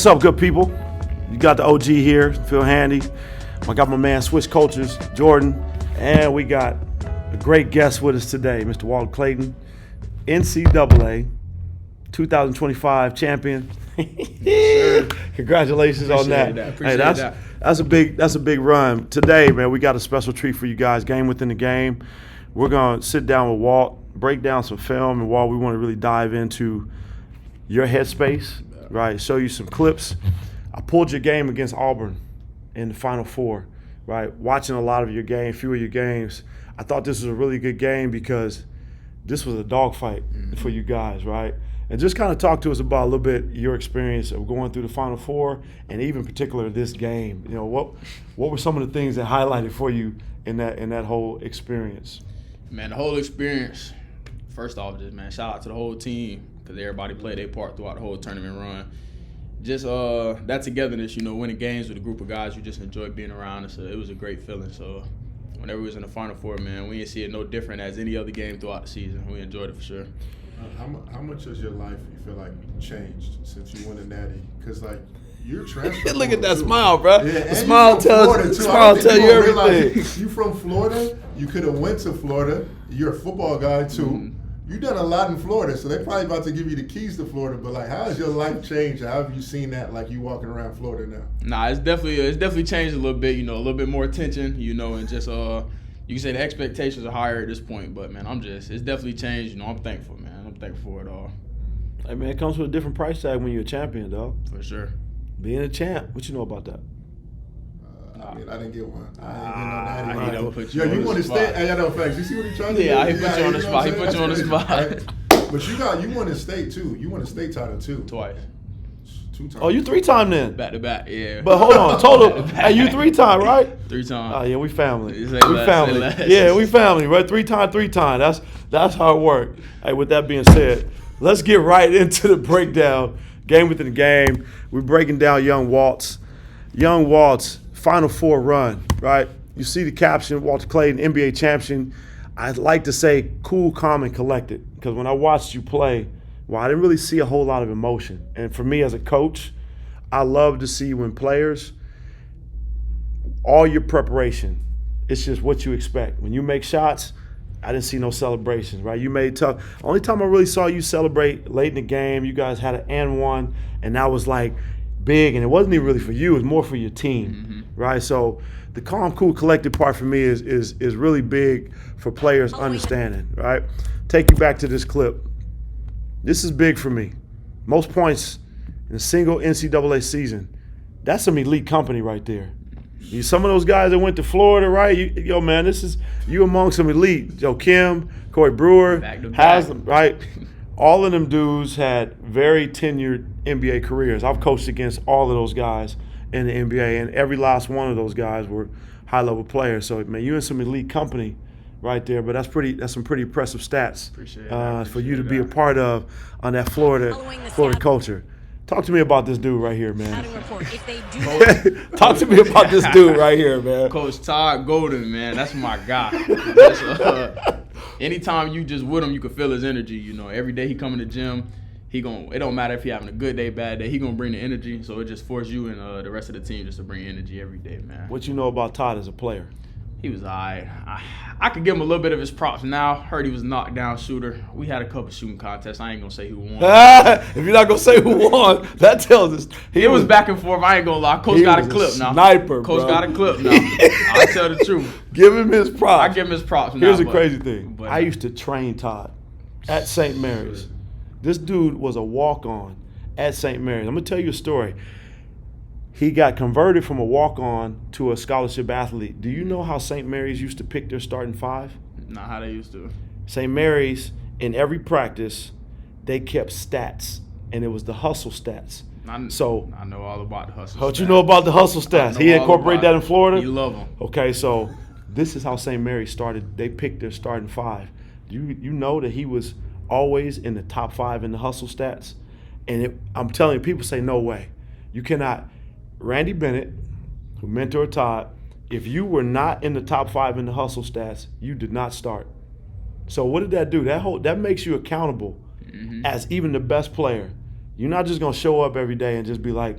What's up, good people? You got the OG here, Phil Handy. I got my man Swish Cultures, Jordan, and we got a great guest with us today, Mr. Walter Clayton, NCAA 2025 champion. Sure. Congratulations on that. That's a big run. Today, man, we got a special treat for you guys, game within the game. We're gonna sit down with Walt, break down some film, and Walt, we want to really dive into your headspace, right? Show you some clips. I pulled your game against Auburn in the Final Four, right? Watching a lot of your game, few of your games, I thought this was a really good game because this was a dogfight for you guys, right? And just kind of talk to us about a little bit your experience of going through the Final Four and even particular this game. You know, what were some of the things that highlighted for you in that whole experience? Man, the whole experience, first off, just, man, shout out to the whole team because everybody played their part throughout the whole tournament run. Just that togetherness, winning games with a group of guys you just enjoy being around. It was a great feeling. So whenever we was in the Final Four, man, we didn't see it no different as any other game throughout the season. We enjoyed it for sure. How much has your life, you feel like, changed since you won the Natty? Because, like, you're transferred. Look at that smile, bro. Yeah, the smile tell you everything. You from Florida. You could have went to Florida. You're a football guy, too. Mm-hmm. You've done a lot in Florida, so they're probably about to give you the keys to Florida. But, like, how has your life changed? How have you seen that, like, you walking around Florida now? Nah, it's definitely changed a little bit, a little bit more attention, and just you can say the expectations are higher at this point, but, man, it's definitely changed. I'm thankful, man. I'm thankful for it all. Hey, man, it comes with a different price tag when you're a champion, dog. For sure. Being a champ, what you know about that? I didn't get one. I ain't never put you on the want to spot. stay? I know facts. You see what he's trying to do? Yeah, he put you on the spot. He put you on the spot. Right? But you won in state, too. You won a state title, too. Twice. 2 times. Oh, you 3-time then? Back to back, yeah. But hold on, total. Hey, you 3-time, right? 3 times. Oh yeah, we family. We family. Yeah, we family, right? 3-time. That's how it worked. Hey, with that being said, let's get right into the breakdown. Game within the game. We're breaking down young Walt's Final Four run, right? You see the caption, Walter Clayton, NBA champion. I'd like to say cool, calm, and collected, because when I watched you play, I didn't really see a whole lot of emotion. And for me as a coach, I love to see when players, all your preparation, it's just what you expect. When you make shots, I didn't see no celebrations, right? You made tough. Only time I really saw you celebrate late in the game, you guys had an and one, and that was like big, and it wasn't even really for you, it was more for your team, right? So the calm, cool, collected part for me is really big for players understanding, right? Take you back to this clip. This is big for me. Most points in a single NCAA season. That's some elite company right there. Some of those guys that went to Florida, right? Man, this is you among some elite. Joe Kim, Corey Brewer, Haslam, right? All of them dudes had very tenured NBA careers. I've coached against all of those guys in the NBA, and every last one of those guys were high-level players. So, man, you're in some elite company right there, but that's some pretty impressive stats for you to be a part of on that Florida culture. Talk to me about this dude right here, man. Talk to me about this dude right here, man. Coach Todd Golden, man, that's my guy. Anytime you just with him, you can feel his energy. Every day he come in the gym, it don't matter if he having a good day, bad day, he gonna bring the energy. So it just forces you and the rest of the team just to bring energy every day, man. What you know about Todd as a player? He was all right. I could give him a little bit of his props now. Heard he was a knockdown shooter. We had a couple shooting contests. I ain't going to say who won. If you're not going to say who won, that tells us. It was back and forth. I ain't going to lie. Coach got a clip now. Sniper, Coach bro. got a clip now. I'll tell the truth. Give him his props. I give him his props now. Here's the crazy thing. I used to train Todd at St. Mary's. This dude was a walk-on at St. Mary's. I'm going to tell you a story. He got converted from a walk-on to a scholarship athlete. Do you know how St. Mary's used to pick their starting five? Not how they used to. St. Mary's, in every practice, they kept stats, and it was the hustle stats. I know all about the hustle stats. What you know about the hustle stats? He incorporated that in Florida? He love them. Okay, so this is how St. Mary's started. They picked their starting five. You know that he was always in the top 5 in the hustle stats? And I'm telling you, people say, no way. You cannot. Randy Bennett, who mentored Todd, if you were not in the top 5 in the hustle stats, you did not start. So what did that do? That makes you accountable as even the best player You're not just going to show up every day and just be like,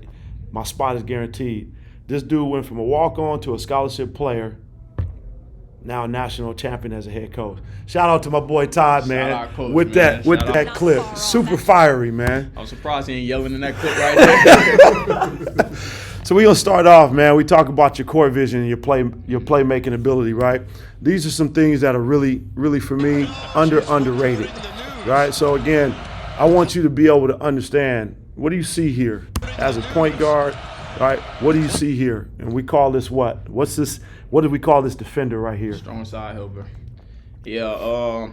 my spot is guaranteed. This dude went from a walk-on to a scholarship player, now a national champion as a head coach. Shout out to my boy Todd, man, Shout out, Coach, with man. that clip. Super fiery, man. I'm surprised he ain't yelling in that clip right there. So we're going to start off, man. We talk about your core vision and your playmaking ability, right? These are some things that are really, really, for me, underrated, right? So, again, I want you to be able to understand, what do you see here as a point guard, right? What do you see here? And we call this what? What's this? What do we call this defender right here? Strong side helper. Yeah,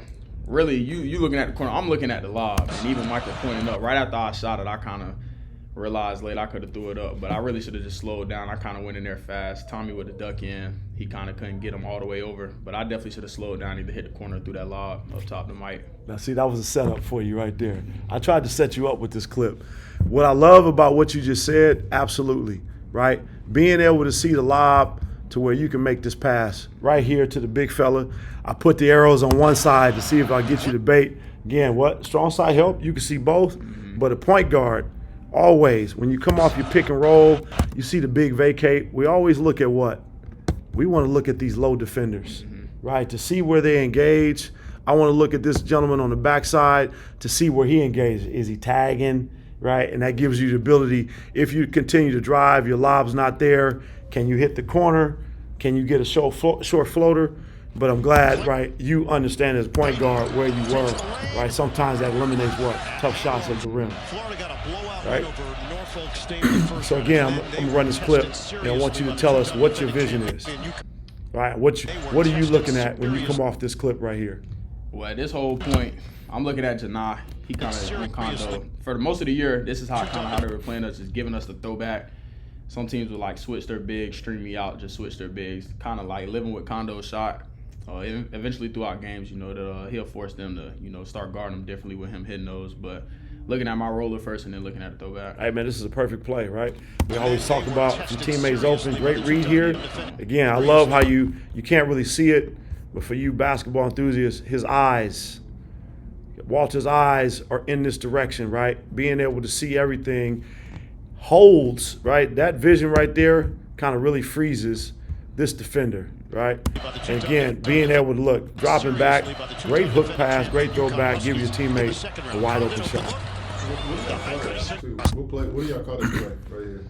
really, you looking at the corner. I'm looking at the lob. And even Michael pointing up. Right after I shot it, I kind of realized late I could have threw it up. But I really should have just slowed down. I kind of went in there fast. Tommy with the duck in. He kind of couldn't get him all the way over. But I definitely should have slowed down, either hit the corner or threw that lob up top to Mike. Now, see, that was a setup for you right there. I tried to set you up with this clip. What I love about what you just said, absolutely, right? Being able to see the lob to where you can make this pass right here to the big fella. I put the arrows on one side to see if I get you the bait. Again, what? Strong side help, you can see both. But a point guard, always, when you come off your pick and roll, you see the big vacate. We always look at what? We want to look at these low defenders, right? To see where they engage. I want to look at this gentleman on the backside to see where he engages. Is he tagging, right? And that gives you the ability, if you continue to drive, your lob's not there, can you hit the corner? Can you get a short floater? But I'm glad, right, you understand as a point guard where you were, right? Sometimes that eliminates what? Tough shots at the rim, right? So again, I'm going to run this clip, and I want you to tell us what your vision is, right? What are you looking at when you come off this clip right here? Well, at this whole point, I'm looking at Janai. He kind of in condo. For the most of the year, this is how they were playing us, just giving us the throwback. Some teams would like switch their bigs, stream me out, just switch their bigs. Kind of like living with Condo's shot. Eventually throughout games, that he'll force them to, start guarding them differently with him hitting those. But looking at my roller first and then looking at the throwback. Hey, man, this is a perfect play, right? We always talk about if your teammate's open, great read here. Again, I love how you can't really see it, but for you basketball enthusiasts, his eyes, Walter's eyes are in this direction, right? Being able to see everything holds, right? That vision right there kind of really freezes this defender, right? And again, being able to look, dropping back, great hook pass, great throw back, give your teammate a wide open shot. What do y'all call this play right here?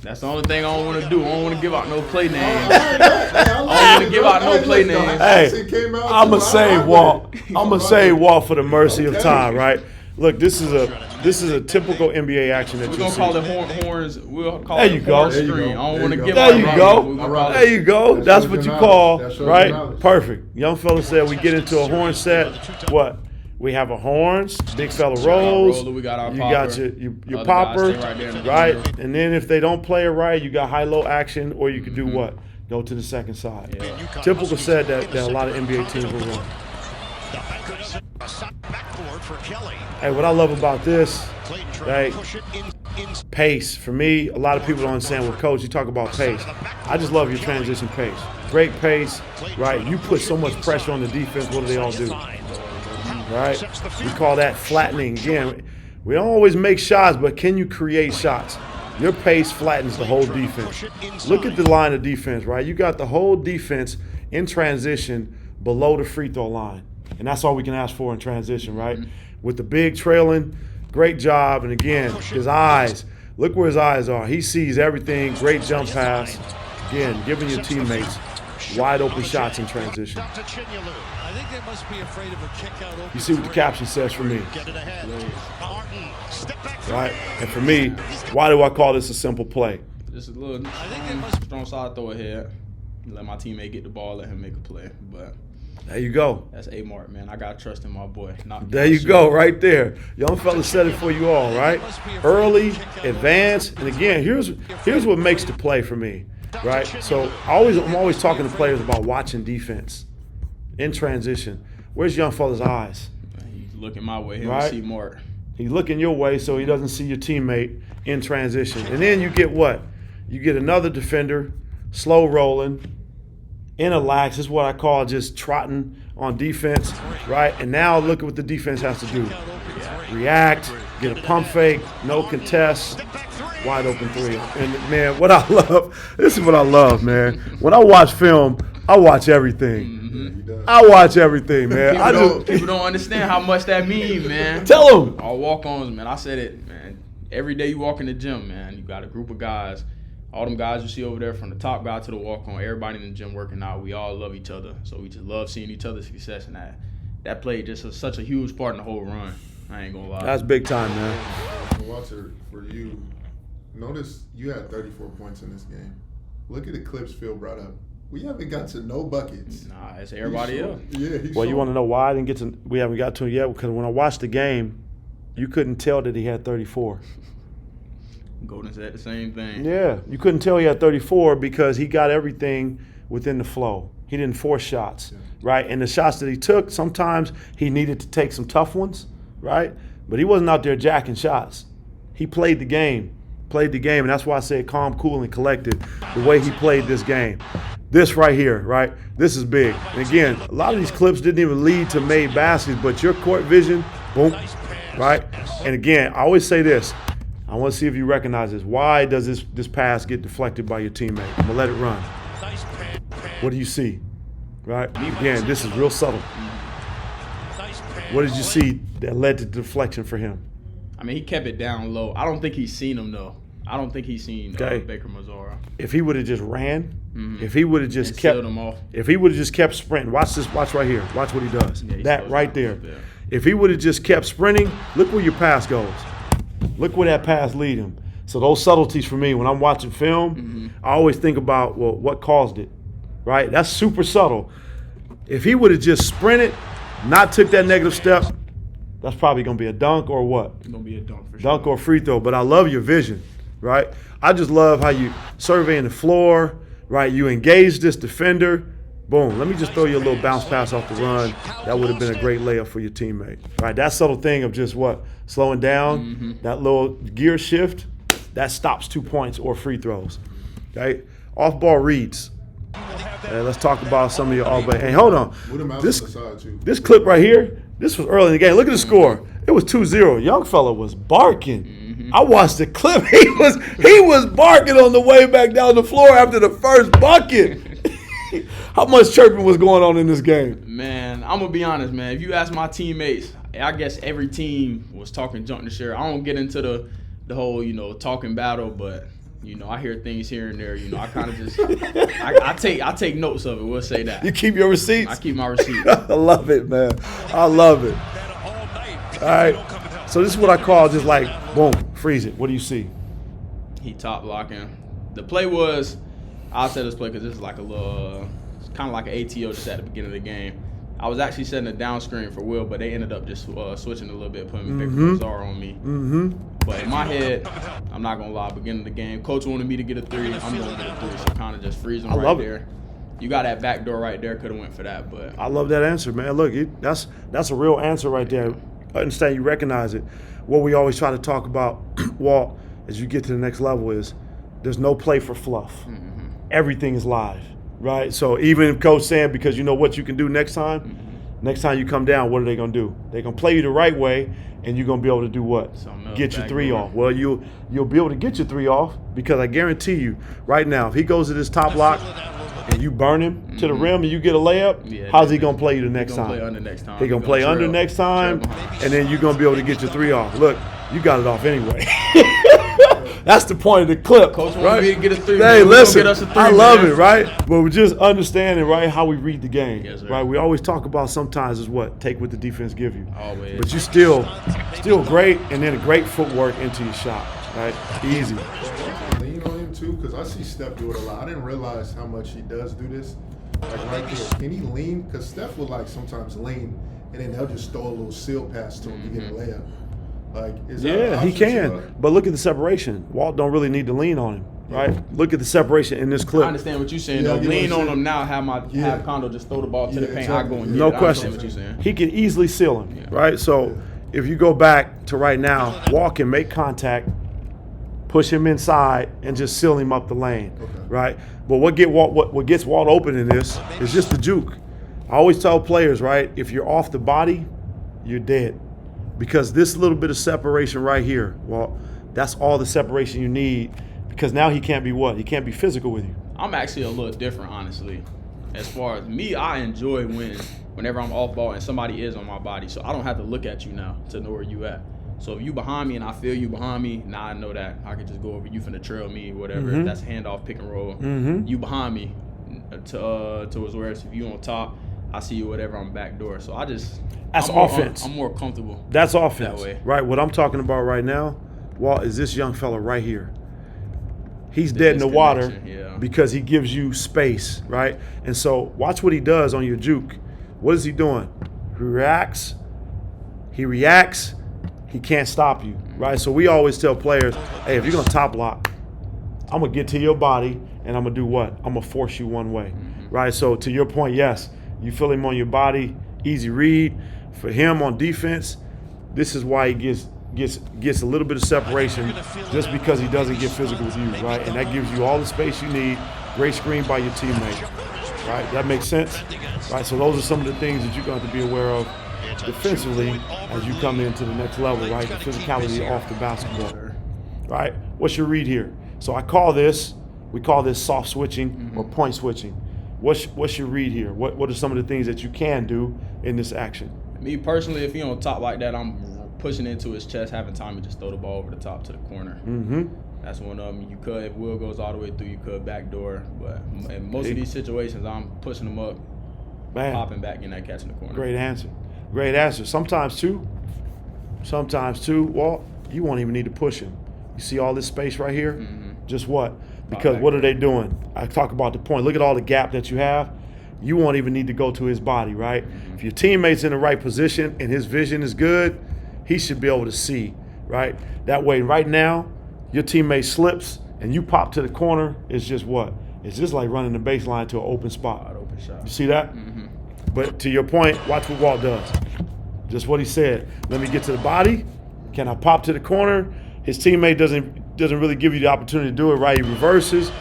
That's the only thing I don't want to do. I don't want to give out no play names. I don't want to give out no play names. Hey, I'm going to save Walt. I'm going to save Walt for the mercy of time, right? Look, this is a typical NBA action that We're you see. going to call it horns. We'll call There it you go. horn screen. I don't want to give There out you no go. names. There you go. That's what you call, That shows right? your knowledge. Perfect. Young fella said we get into a horn set. What? We have a horns, big fella rolls. We got our you popper. got your Other popper, guys stay right there in the right? corner. And then if they don't play it right, you got high-low action, or you could do what? Go to the second side. Yeah. Typical said that a lot of NBA teams will run. Hey, what I love about this, right? Pace. For me, a lot of people don't understand what coach, you talk about pace. I just love your transition pace. Great pace, right? You put so much pressure on the defense, what do they all do? Right? We call that flattening. Again, we don't always make shots, but can you create shots? Your pace flattens the whole defense. Look at the line of defense, right? You got the whole defense in transition below the free throw line. And that's all we can ask for in transition, right? With the big trailing, great job. And again, his eyes, look where his eyes are. He sees everything, great jump pass. Again, giving your teammates wide open shots in transition. You see what the caption says for me, right? And for me, why do I call this a simple play? Just a little strong side throw ahead. Let my teammate get the ball, let him make a play. But There you go. that's A-Mark, man. I got trust in my boy. There you go, right there. Young fella said it for you all, right? Early, advanced, and again, here's what makes the play for me, right? So I'm always talking to players about watching defense in transition. Where's young fella's eyes? He's looking my way. He'll Right. see Mark. He's looking your way so he doesn't see your teammate in transition. And then you get what? You get another defender, slow rolling, in a lax. This is what I call just trotting on defense, right? And now look at what the defense has to do. React, get a pump fake, no contest, wide open three. And man, what I love, this is what I love, man. When I watch film, I watch everything. I watch everything, man. People don't understand how much that means, man. Tell them. All walk-ons, man. I said it, man. Every day you walk in the gym, man, you got a group of guys. All them guys you see over there, from the top guy to the walk-on, everybody in the gym working out, we all love each other. So we just love seeing each other's success, and that played just such a huge part in the whole run. I ain't gonna lie. That's big time, man. Walter, for you, notice you had 34 points in this game. Look at the clips Phil brought up. We haven't got to no buckets. Nah, it's everybody else. Yeah, Well, you want to know why we haven't got to it yet? Because when I watched the game, you couldn't tell that he had 34. Golden said the same thing. Yeah, you couldn't tell he had 34 because he got everything within the flow. He didn't force shots, right? And the shots that he took, sometimes he needed to take some tough ones, right? But he wasn't out there jacking shots. He played the game, and that's why I say calm, cool, and collected, the way he played this game. This right here, right? This is big. And again, a lot of these clips didn't even lead to made baskets, but your court vision, boom, right? And again, I always say this. I want to see if you recognize this. Why does this pass get deflected by your teammate? I'm going to let it run. What do you see? Right? Again, this is real subtle. What did you see that led to deflection for him? I mean, he kept it down low. I don't think he's seen him, though. I don't think he's seen Baker Mazzara. If he would have just ran, if he would have just kept him off. If he would have just kept sprinting, watch this, watch right here. Watch what he does. Yeah, that right there. If he would have just kept sprinting, look where your pass goes. Look where that pass lead him. So those subtleties for me, when I'm watching film, I always think about, well, what caused it, right? That's super subtle. If he would have just sprinted, not took that negative step, that's probably going to be a dunk or what? It's going to be a dunk for sure. Dunk or free throw. But I love your vision, right? I just love how you surveying the floor, right? You engage this defender. Boom, let me just throw you a little bounce pass off the run. That would have been a great layup for your teammate. Right, that subtle thing of just what? Slowing down, that little gear shift, that stops 2 points or free throws. Okay, off-ball reads. Let's talk about some of your off-ball. Hey, hold on. This clip right here, this was early in the game. Look at the score. It was 2-0. Young fella was barking. I watched the clip. He was barking on the way back down the floor after the first bucket. How much chirping was going on in this game? Man, I'm going to be honest, man. If you ask my teammates, I guess every team was talking junk to share. I don't get into the whole, talking battle, but, I hear things here and there. I kind of just I take notes of it. We'll say that. You keep your receipts? I keep my receipts. I love it, man. I love it. All right. So this is what I call just like, boom, freeze it. What do you see? He top blocking. The play was, I'll say this play because this is like a little, it's kind of like an ATO just at the beginning of the game. I was actually setting a down screen for Will, but they ended up just switching a little bit, putting Baker Mazzara on me. But in my head, I'm not going to lie, beginning of the game, coach wanted me to get a three. I'm going to get a three, so kind of just freeze him right there. You got that back door right there, could have went for that. But I love that answer, man. Look, that's a real answer right there. I understand you recognize it. What we always try to talk about, Walt, as you get to the next level is there's no play for fluff. Everything is live, right? So even if coach saying, because you know what you can do next time you come down, what are they going to do? They're going to play you the right way, and you're going to be able to do what? Get your three off. Well, you'll be able to get your three off because I guarantee you right now, if he goes to this top block and you burn him to the rim and you get a layup, how's he going to play you the next time? He's going to play under next time, and then you're going to be able to get your three off. Look, you got it off anyway. That's the point of the clip, Coach right? Me to get a three, hey, listen, get us a three, I love it, right? But we're just understanding, right, how we read the game, yes, right? We always talk about sometimes is what? Take what the defense give you. Always. But you still great, and then a great footwork into your shot, right? Easy. Lean on him, too, because I see Steph do it a lot. I didn't realize how much he does do this. Like right there, can he lean? Because Steph will sometimes lean, and then they'll just throw a little seal pass to him to get a layup. He can. But look at the separation. Walt don't really need to lean on him, right? Look at the separation in this clip. I understand what you're saying, though. Lean on him now, have Kondo just throw the ball to the paint. Exactly. I go and get no it. question. What you're saying. He can easily seal him, right? So if you go back to right now, Walt can make contact, push him inside, and just seal him up the lane, right? But what gets Walt open in this is just the juke. I always tell players, right, if you're off the body, you're dead. Because this little bit of separation right here, well, that's all the separation you need, because now he can't be what? He can't be physical with you. I'm actually a little different, honestly. As far as me, I enjoy whenever I'm off ball and somebody is on my body, so I don't have to look at you now to know where you at. So if you behind me and I feel you behind me, now I know that I can just go over you finna trail me, whatever. Mm-hmm. If that's handoff, pick and roll. Mm-hmm. You behind me towards where if you on top, I see you whatever, I'm back door. So that's offense. I'm more comfortable. That's offense. That way. Right. What I'm talking about right now, Walt, is this young fella right here. He's dead in the water because he gives you space, right? And so watch what he does on your juke. What is he doing? He reacts. He can't stop you, right? So we always tell players, hey, if you're going to top block, I'm going to get to your body and I'm going to do what? I'm going to force you one way, right? So to your point, yes, you feel him on your body, easy read. For him on defense, this is why he gets a little bit of separation, just because he doesn't get physical with you, right? And that gives you all the space you need. Great screen by your teammate, right? That makes sense, right? So those are some of the things that you're going to have to be aware of defensively as you come into the next level, right? The physicality off the basketball, right? What's your read here? So we call this soft switching or point switching. What's your read here? What are some of the things that you can do in this action? Me personally, if he on top like that, I'm pushing into his chest, having time to just throw the ball over the top to the corner. Mm-hmm. That's one of them. You could, if Will goes all the way through, you could backdoor. But in most of these situations, I'm pushing them up, popping back, and that catching the corner. Great answer. Sometimes too, Walt, you won't even need to push him. You see all this space right here? Mm-hmm. Just what? Because what are they doing? I talk about the point. Look at all the gap that you have. You won't even need to go to his body, right? Mm-hmm. If your teammate's in the right position and his vision is good, he should be able to see, right? That way, right now, your teammate slips and you pop to the corner. It's just what? It's just like running the baseline to an open spot. Open shot. You see that? Mm-hmm. But to your point, watch what Walt does. Just what he said. Let me get to the body. Can I pop to the corner? His teammate doesn't really give you the opportunity to do it, right? He reverses.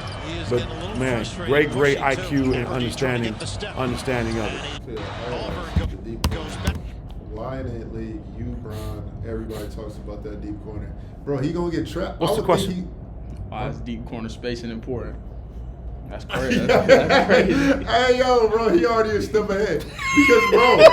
But man, great IQ and understanding of it. Lion League, you, Bron, everybody talks about that deep corner. Bro, he gonna get trapped. What's the question? Why is deep corner spacing important? That's crazy. That's crazy. Hey, yo, bro, he already a step ahead. Because, bro,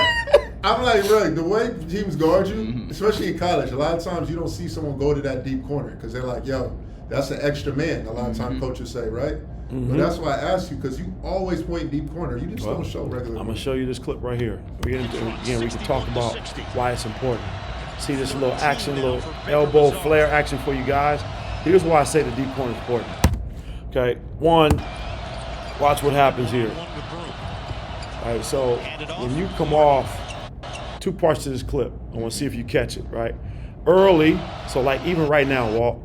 I'm like, bro, the way teams guard you, especially in college, a lot of times you don't see someone go to that deep corner because they're like, yo, that's an extra man. A lot of times coaches say, right? Mm-hmm. But that's why I asked you, because you always point deep corner. You just don't show regular. I'm going to show you this clip right here. We can talk about why it's important. See this little action, little elbow flare action for you guys. Here's why I say the deep corner is important. Okay, one, watch what happens here. All right, so when you come off, two parts to this clip. I want to see if you catch it, right? Early, so like even right now, Walt,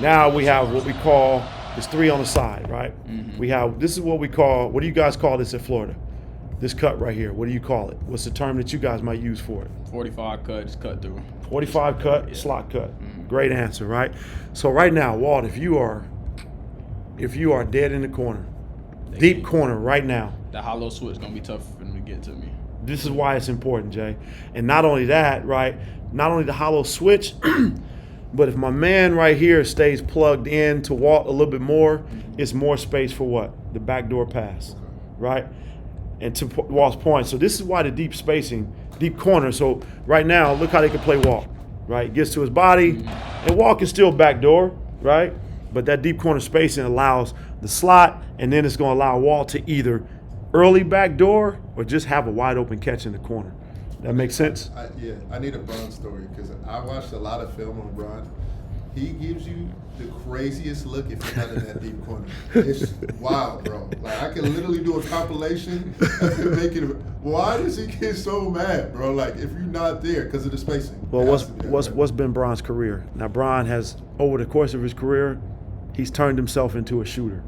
now we have what we call, it's three on the side, right? Mm-hmm. We have, this is what we call, what do you guys call this in Florida? This cut right here, what do you call it? What's the term that you guys might use for it? 45 cut, just cut through. 45 cut, slot cut. Mm-hmm. Great answer, right? So right now, Walt, if you are dead in the corner, deep corner right now. The hollow switch gonna be tough for them to get to me. This is why it's important, Jay. And not only that, right? Not only the hollow switch, but if my man right here stays plugged in to Walt a little bit more, it's more space for what? The backdoor pass, right? And to Walt's point, so this is why the deep spacing, deep corner. So right now, look how they can play Walt, right? Gets to his body, and Walt can still backdoor, right? But that deep corner spacing allows the slot, and then it's going to allow Walt to either early backdoor or just have a wide open catch in the corner. That makes sense? I need a Bron story because I watched a lot of film on Bron. He gives you the craziest look if you're not in that deep corner. It's wild, bro. Like, I can literally do a compilation and make it. Why does he get so mad, bro? Like, if you're not there because of the spacing. Well, what's been Bron's career? Now, Bron has, over the course of his career, he's turned himself into a shooter,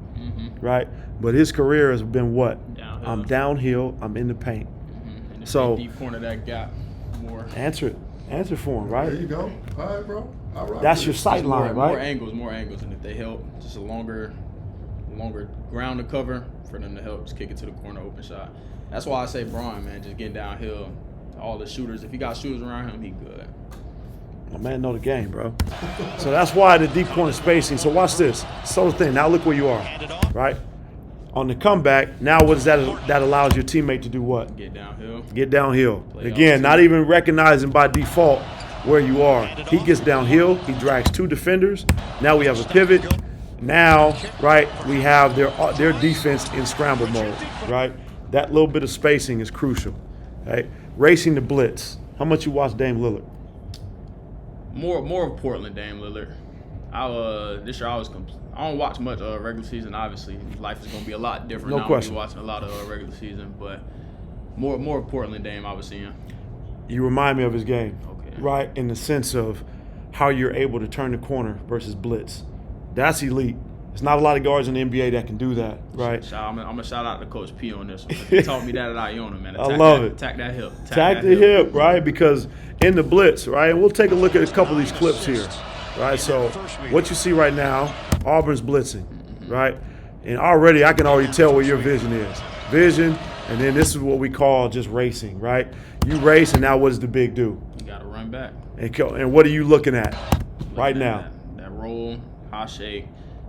right? But his career has been what? Downhill. I'm downhill, I'm in the paint. And So deep corner that gap more. Answer for him, right? There you go. All right, bro. All right. That's your sight line, right? More angles, and if they help, just a longer ground to cover for them to help just kick it to the corner, open shot. That's why I say Bron, man, just getting downhill. all the shooters. If he got shooters around him, he good. My man know the game, bro. So that's why the deep corner spacing. So watch this. So the thing. Now look where you are, right? On the comeback, now what is that? That allows your teammate to do what? Get downhill. Get downhill. Play Again, not even recognizing by default where you are. He gets downhill. He drags 2 defenders. Now we have a pivot. Now, right, we have their defense in scramble mode, right? That little bit of spacing is crucial, right? Racing the blitz. How much you watch Dame Lillard? More of Portland, Dame Lillard. This year I don't watch much regular season. Obviously, life is going to be a lot different No now. question. We're watching a lot of regular season, but more of Portland, Dame, I was seeing. You remind me of his game, Okay. right? In the sense of how you're able to turn the corner versus blitz. That's elite. There's not a lot of guards in the NBA that can do that, right? I'm gonna shout out to Coach P on this one. He taught me that at Iona, man. I love it. Attack that hip. Attack the hip, right? Because in the blitz, right? And we'll take a look at a couple of these clips here, right? So what you see right now, Auburn's blitzing, right? And already I can already tell where your vision is. Vision, and then this is what we call just racing, right? You race, and now what does the big do? You gotta run back. And what are you looking at right now? That roll, high shake.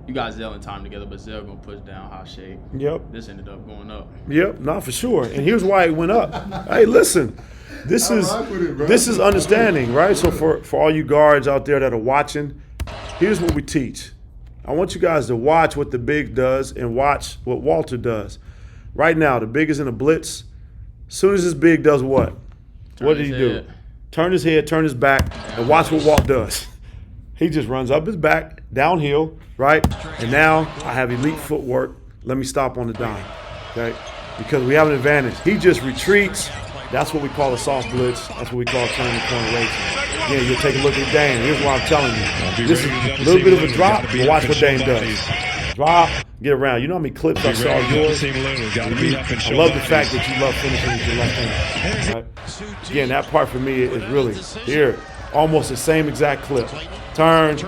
You got Zell in time together, but Zell gonna push down, high shake. Yep. This ended up going up. Yep, not for sure. And here's why it went up. Hey, listen, this is understanding, right? So for all you guards out there that are watching, here's what we teach. I want you guys to watch what the big does and watch what Walter does. Right now, the big is in a blitz. As soon as this big does what? What did he do? Turn his head, turn his back, and watch what Walt does. He just runs up his back, downhill, right? And now I have elite footwork. Let me stop on the dime, okay? Because we have an advantage. He just retreats. That's what we call a soft blitz. That's what we call turning the corner racing. Again, you'll take a look at Dame. Here's what I'm telling you. This is a little bit of a drop, but watch what Dame does. Drop, get around. You know how many clips I saw of yours? I love the fact that you love finishing with your left hand. Right? Again, that part for me is really here. Almost the same exact clip. Turn.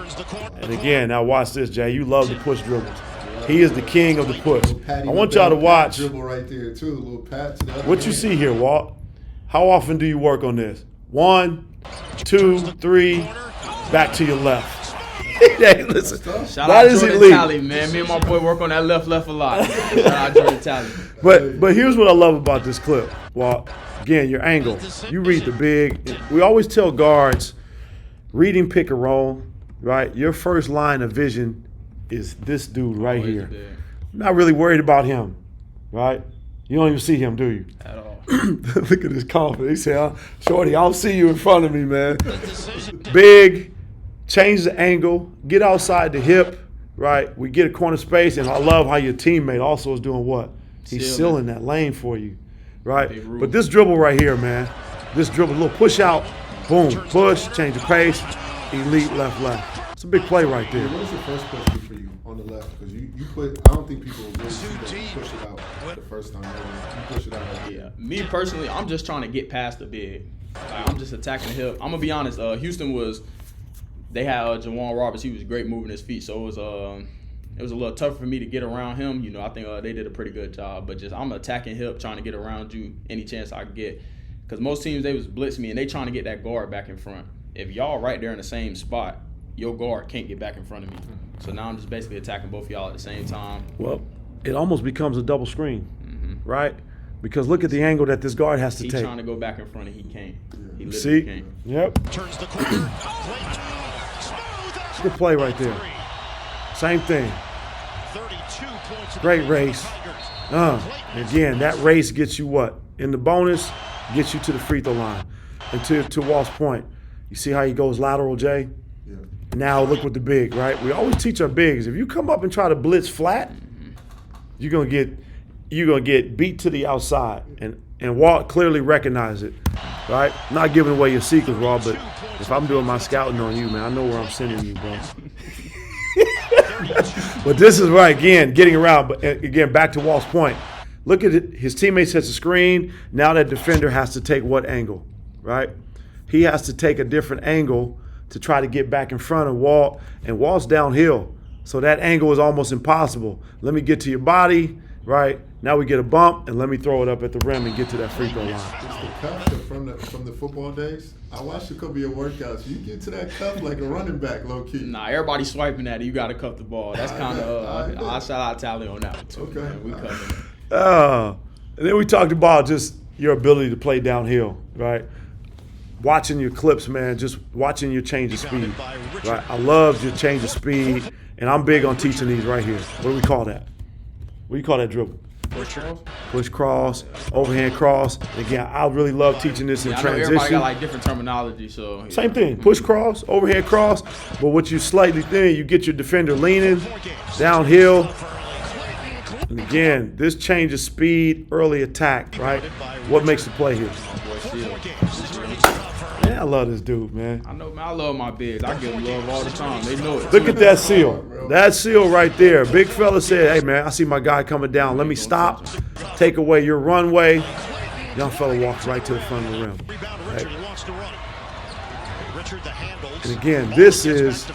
And again, now watch this, Jay. You love the push dribbles. He is the king of the push. I want y'all to watch. Dribble right there too. A little pat to the other What you hand. see here, Walt. How often do you work on this? 1, 2, 3, back to your left. Hey, listen, Shout that out is Jordan elite. Talley, man. Me and my boy work on that left a lot. Shout out Jordan Talley. But here's what I love about this clip. Well, again, your angle. You read the big. We always tell guards, reading pick and roll, right? Your first line of vision is this dude right Always here. big. I'm not really worried about him, right? You don't even see him, do you? At all. Look at his confidence. He said, Shorty, I don't see you in front of me, man. Big, change the angle, get outside the hip, right? We get a corner space, and I love how your teammate also is doing what? He's sealing that lane for you, right? But this dribble right here, man, this dribble, little push out, boom, push, change the pace, elite left. It's a big play right there. What was the first push do for you on the left? Because you put, I don't think people really see that you push it out the first time. You push it out like Yeah. Me personally, I'm just trying to get past the big. Like, I'm just attacking the hip. I'm gonna be honest. Houston they had Jawan Roberts. He was great moving his feet, so it was a little tougher for me to get around him. You know, I think they did a pretty good job. But just I'm attacking hip, trying to get around you any chance I get. Because most teams, they was blitz me, and they trying to get that guard back in front. If y'all right there in the same spot, your guard can't get back in front of me. So now I'm just basically attacking both of y'all at the same time. Well, it almost becomes a double screen, right? Because look at the angle that this guard has to He's take. trying to go back in front, and he can't. He literally See? can't. Yep. Turns the corner. Good play right there. Same thing. 32 points. Great race. Again, that race gets you what? In the bonus, gets you to the free throw line. And to Walt's point, you see how he goes lateral, Jay? Yeah. Now look with the big, right? We always teach our bigs. If you come up and try to blitz flat, you're gonna get beat to the outside. And Walt clearly recognized it, right? Not giving away your secrets, Raw, but if I'm doing my scouting on you, man, I know where I'm sending you, bro. But this is right, again, getting around. But again, back to Walt's point. Look at it. His teammate sets a screen. Now that defender has to take what angle, right? He has to take a different angle to try to get back in front of Walt. And Walt's downhill. So that angle is almost impossible. Let me get to your body. right? Now we get a bump, and let me throw it up at the rim and get to that free throw line. It's the cuff from the football days. I watched a couple of your workouts. You get to that cuff like a running back, low key. Nah, everybody swiping at it. You got to cuff the ball. That's kind of I shout out Tally on that one too. Okay. Man. We covered it. And then we talked about just your ability to play downhill, right? Watching your clips, man, just watching your change of speed, right? I love your change of speed, and I'm big on teaching these right here. What do we call that? What do you call that dribble? Push cross, overhand cross. Again, I really love teaching this in I know transition. everybody got like different terminology, so Same thing, push cross, overhand cross, but what you slightly think, you get your defender leaning, downhill. And again, this change of speed, early attack, right? What makes the play here? Man, I love this dude, man. I know, man. I love my bigs. I give them love all the time. They know it. Look at that seal. That seal right there. Big fella said, hey, man, I see my guy coming down. Let me stop, take away your runway. Young fella walks right to the front of the rim. Right? And again, this is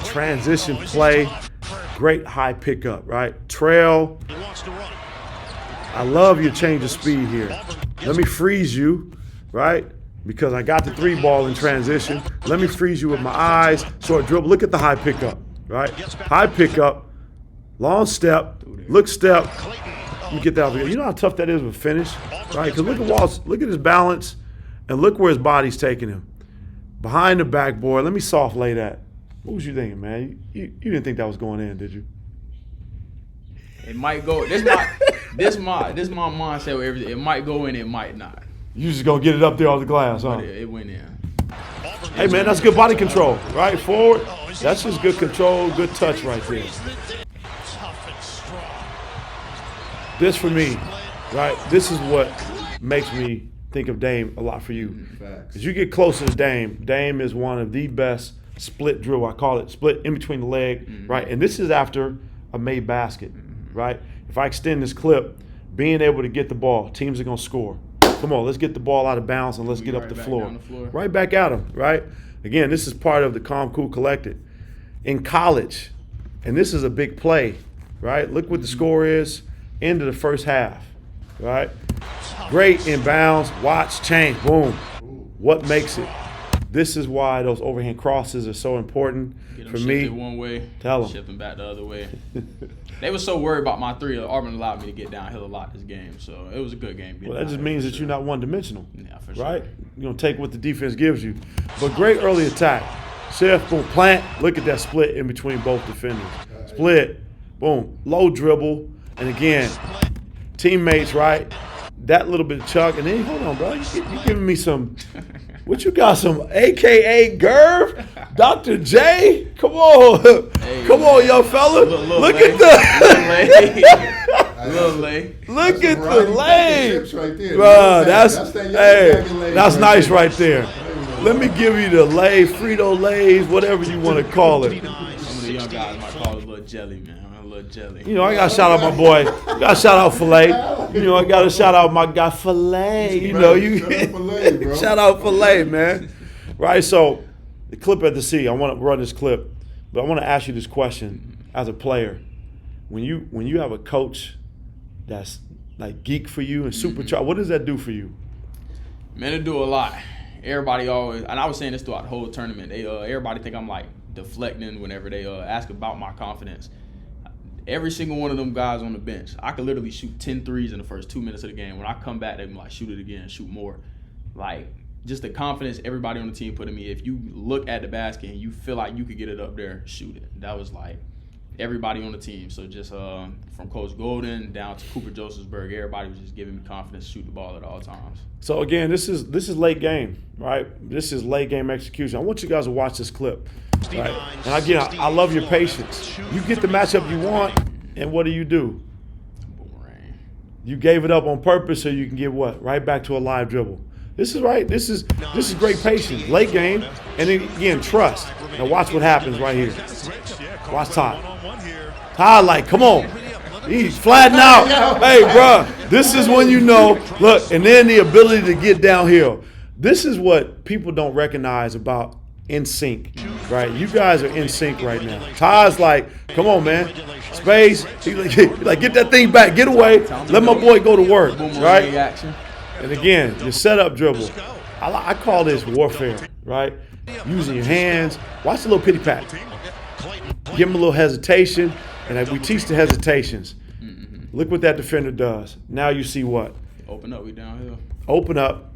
transition play. Great high pickup, right? Trail. I love your change of speed here. Let me freeze you, right? Because I got the 3-ball in transition. Let me freeze you with my eyes. Short dribble. Look at the high pickup, right? High pickup, long step, look step. Let me get that over here. You know how tough that is with finish, right? Because look at Walt's, look at his balance, and look where his body's taking him. Behind the backboard. Let me soft lay that. What was you thinking, man? You didn't think that was going in, did you? It might go. This my mindset with everything. It might go in. It might not. You just gonna get it up there off the glass, huh? But it went in. Hey, man, that's good body control, right? Forward. That's just good control, good touch right there. This for me, right? This is what makes me think of Dame a lot for you. As you get closer to Dame, Dame is one of the best split dribble. I call it split in between the leg, right? And this is after a made basket, right? If I extend this clip, being able to get the ball, teams are going to score. Come on, let's get the ball out of bounds and let's get up the floor. Right back at them, right? Again, this is part of the Calm, Cool, Collected. In college, and this is a big play, right? Look what the score is, end of the first half, right? Great inbounds, watch, change, boom. What makes it? This is why those overhand crosses are so important for me. One way, tell them. Shift them back the other way. They were so worried about my three. Auburn allowed me to get downhill a lot this game, so it was a good game. Well, that just means that you're not one-dimensional, yeah, for right? sure. You're going to take what the defense gives you. But great early attack. Shift, boom, plant. Look at that split in between both defenders. Split, boom, low dribble. And again, teammates, right? That little bit of chuck. And then, hold on, bro. You giving me some – what you got, some AKA Gerv? Dr. J? Come on. Hey, come on, young fella. Look at the – Little lay. Look at the lay. Right there. Bro, that that's nice right there. Let me give you the lay, Frito-Lays, whatever you want to call it. Some of the young guys might call it a little jelly, man. A little jelly. You know, I got to shout out my boy. Got to shout out Filet. You know, I got to shout out my guy Filet. You know, shout out Filet, man. Right, so the clip at the C, I want to run this clip, but I want to ask you this question as a player. When you have a coach that's like geek for you and supercharged, what does that do for you? Man, it do a lot. Everybody always, and I was saying this throughout the whole tournament, everybody think I'm like deflecting whenever they ask about my confidence. Every single one of them guys on the bench, I could literally shoot 10 threes in the first 2 minutes of the game. When I come back, they be like, shoot it again, shoot more. Like, just the confidence everybody on the team put in me. If you look at the basket and you feel like you could get it up there, shoot it. That was like everybody on the team. So just from Coach Golden down to Cooper Josephsberg, everybody was just giving me confidence to shoot the ball at all times. So again, this is late game, right? This is late game execution. I want you guys to watch this clip, right? And again, I love your patience. You get the matchup you want, and what do? Boomerang. You gave it up on purpose so you can get what? Right back to a live dribble. This is right. This is great patience. Late game, and then again, trust. Now watch what happens right here. Watch Todd. Todd, like, come on. He's flattening out. Hey, bro, this is when you know. Look, and then the ability to get downhill. This is what people don't recognize about in sync. right? You guys are in sync right now. Ty's like, come on, man. Space. He's like, get that thing back. Get away. Let my boy go to work, right? And again, your setup dribble. I call this warfare, right? Using your hands. Watch the little pity pat. Give him a little hesitation, and we teach the hesitations. Look what that defender does. Now you see what? Open up, we downhill. Open up.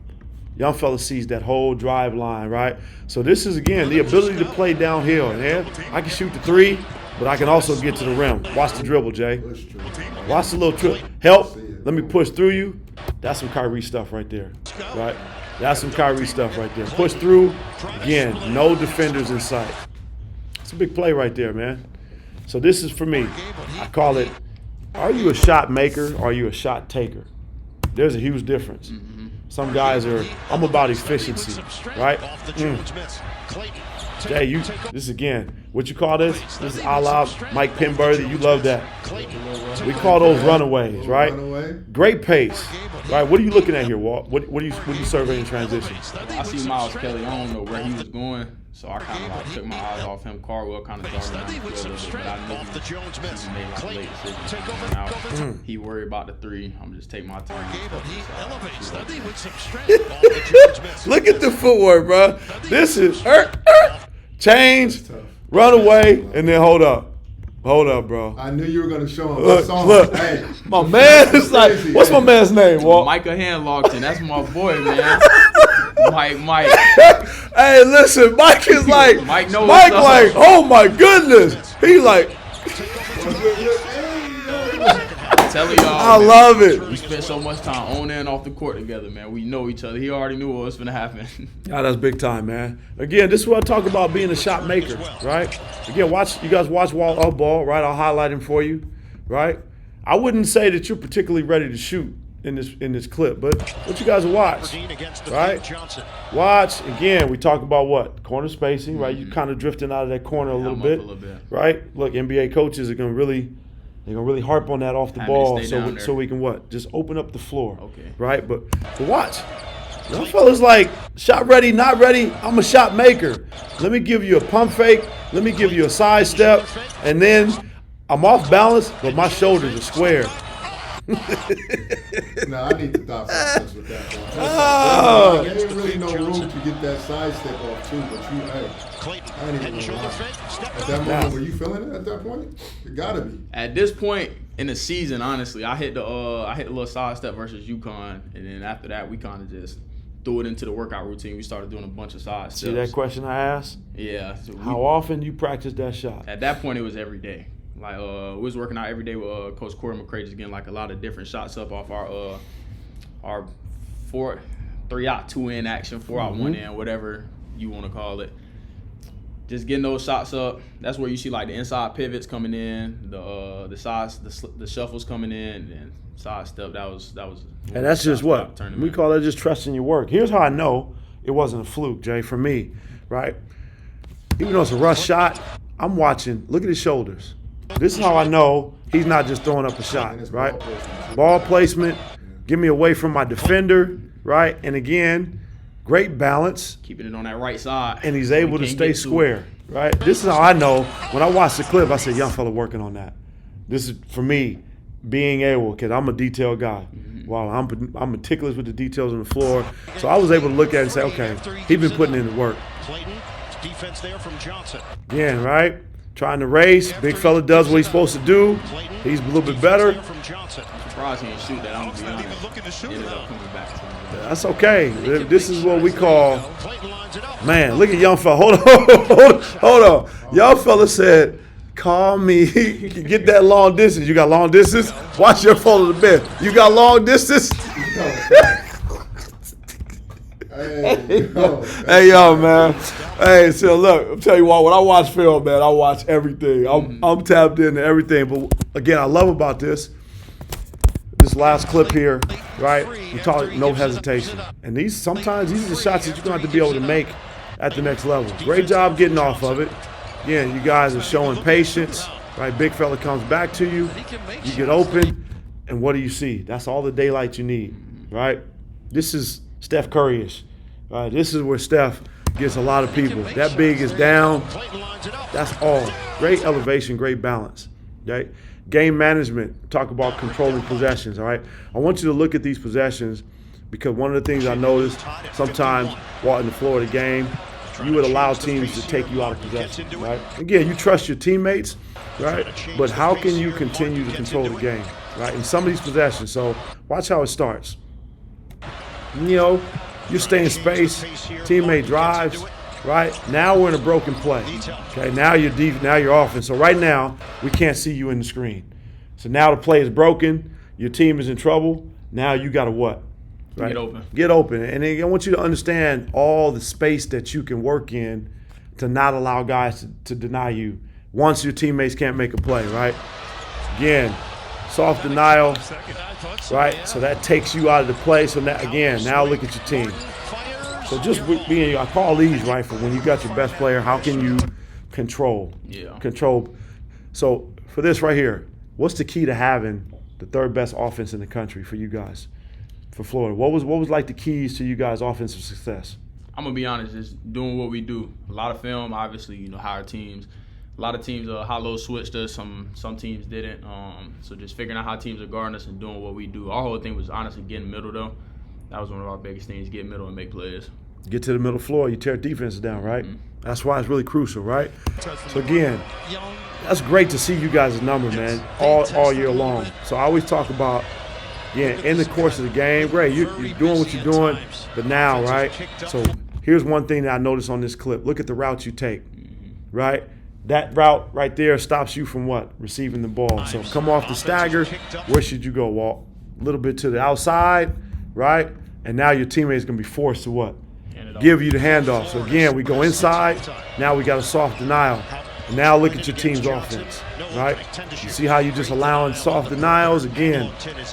Young fella sees that whole drive line, right? So this is, again, the ability to play downhill. And I can shoot the three, but I can also get to the rim. Watch the dribble, Jay. Watch the little trip. Help. Let me push through you. That's some Kyrie stuff right there, right? That's some Kyrie stuff right there. Push through. Again, no defenders in sight. It's a big play right there, man. So this is for me. I call it, are you a shot maker or are you a shot taker? There's a huge difference. Some guys are, I'm about efficiency, right? Jay, this again, what you call this? This is a la Mike Penberthy. You love that. We call those runaways, right? Great pace, right? What are you looking at here, Walt? What are you surveying in transition? I see Miles Kelly. I don't know where he was going, so I kind of like took my eyes off him. Cardwell kind of darted around the field a little bit, but I knew he made like late decisions. He worried about the three. I'm just take my time. Look at the footwork, bro. This is change, run away, and then hold up. Hold up, bro. I knew you were going to show him. Look. Hey, my man is like, what's my man's name, Walt? Micah Handlockton. That's my boy, man. Mike. Hey, listen, Mike is like, Mike knows like, stuff. oh my goodness. He like, telling y'all, I love it. We spent so much time on and off the court together, man. We know each other. He already knew what was going to happen. That's big time, man. Again, this is what I talk about being a shot maker, right? Again, you guys watch Walt up ball, right? I'll highlight him for you, right? I wouldn't say that you're particularly ready to shoot in this clip, but what you guys watch, right? Watch, again, we talk about what? Corner spacing, right? You kind of drifting out of that corner a little bit, right? Look, NBA coaches are going to really – they're going to really harp on that off the ball so we can what? Just open up the floor, right? But watch. Young fella's like, shot ready, not ready, I'm a shot maker. Let me give you a pump fake. Let me give you a side step. And then I'm off balance, but my shoulders are square. No, I need the thought process with that one. Oh. There ain't really no room to get that side step off too, but I ain't even gonna lie. At that moment, were you feeling it at that point? It gotta be. At this point in the season, honestly, I hit the little side step versus UConn, and then after that, we kind of just threw it into the workout routine. We started doing a bunch of side steps. See that question I asked? Yeah. So how often you practice that shot? At that point, it was every day. Like we was working out every day with Coach Corey McCray, just getting like a lot of different shots up off our 3-out 2-in action, 4-out 1-in, whatever you want to call it. Just getting those shots up. That's where you see like the inside pivots coming in, the sides, the shuffles coming in, and side step. That was. And that's just what we call that, just trusting your work. Here's how I know it wasn't a fluke, Jay. For me, right? Even though it's a rush shot, I'm watching. Look at his shoulders. This is how I know he's not just throwing up a shot, right? Ball placement, get me away from my defender, right? And again, great balance. Keeping it on that right side. And he's able to stay square, right? This is how I know. When I watch the clip, I say, young fella working on that. This is, for me, being able, because I'm a detail guy. Wow, I'm meticulous with the details on the floor. So I was able to look at it and say, okay, he's been putting in the work. Defense there from Johnson. Again, right? Trying to race. Big fella does what he's supposed to do. He's a little bit better. I'm surprised he didn't shoot that. I'm going to be honest. Ended up coming back to him. That's okay. This is what we call, man, look at young fella. Hold on. Young fella said, call me. Get that long distance. You got long distance? Watch your fall to the bed. You got long distance? Hey, yo, man. Hey, so look, I'll tell you what, when I watch film, man, I watch everything. I'm tapped into everything. But again, I love about this last clip here, right? We call it no hesitation. And sometimes these are the shots that you're going to have to be able to make at the next level. Great job getting off of it. Again, you guys are showing patience, right? Big fella comes back to you. You get open, and what do you see? That's all the daylight you need, right? This is Steph Curry-ish. This is where Steph gets a lot of people. That big is down. That's all. Great elevation, great balance. Right? Game management, talk about controlling possessions, all right? I want you to look at these possessions because one of the things I noticed sometimes watching the floor of the game, you would allow teams to take you out of possession, right? Again, you trust your teammates, right? But how can you continue to control the game, right? In some of these possessions, so watch how it starts. You know, you stay in space, teammate drives, right? Now we're in a broken play. Okay, now you're deep, now you're offense. So right now, we can't see you in the screen. So now the play is broken, your team is in trouble. Now you got to what? Right? Get open. Get open. And I want you to understand all the space that you can work in to not allow guys to deny you once your teammates can't make a play, right? Again, soft denial, right? So that takes you out of the play. So now, again, now look at your team. So just being, I call these, right, for when you got your best player, how can you control? Yeah. Control. So for this right here, what's the key to having the third best offense in the country for you guys, for Florida? What was like the keys to you guys' offensive success? I'm gonna be honest, just doing what we do. A lot of film, obviously, you know, higher teams. A lot of teams high-low switched us. Some teams didn't. So just figuring out how teams are guarding us and doing what we do. Our whole thing was honestly getting middle though. That was one of our biggest things: get middle and make plays. Get to the middle floor, you tear defenses down, right? Mm-hmm. That's why it's really crucial, right? So again, that's great to see you guys' number, man, all year long. So I always talk about, in the course of the game, great, you're doing what you're doing, but now, right? So here's one thing that I noticed on this clip. Look at the routes you take, right? That route right there stops you from what? Receiving the ball. So come off the stagger, where should you go, Walt? A little bit to the outside, right? And now your teammate's going to be forced to what? Give you the handoff. So again, we go inside. Now we got a soft denial. And now look at your team's offense, right? You see how you just allowing soft denials? Again,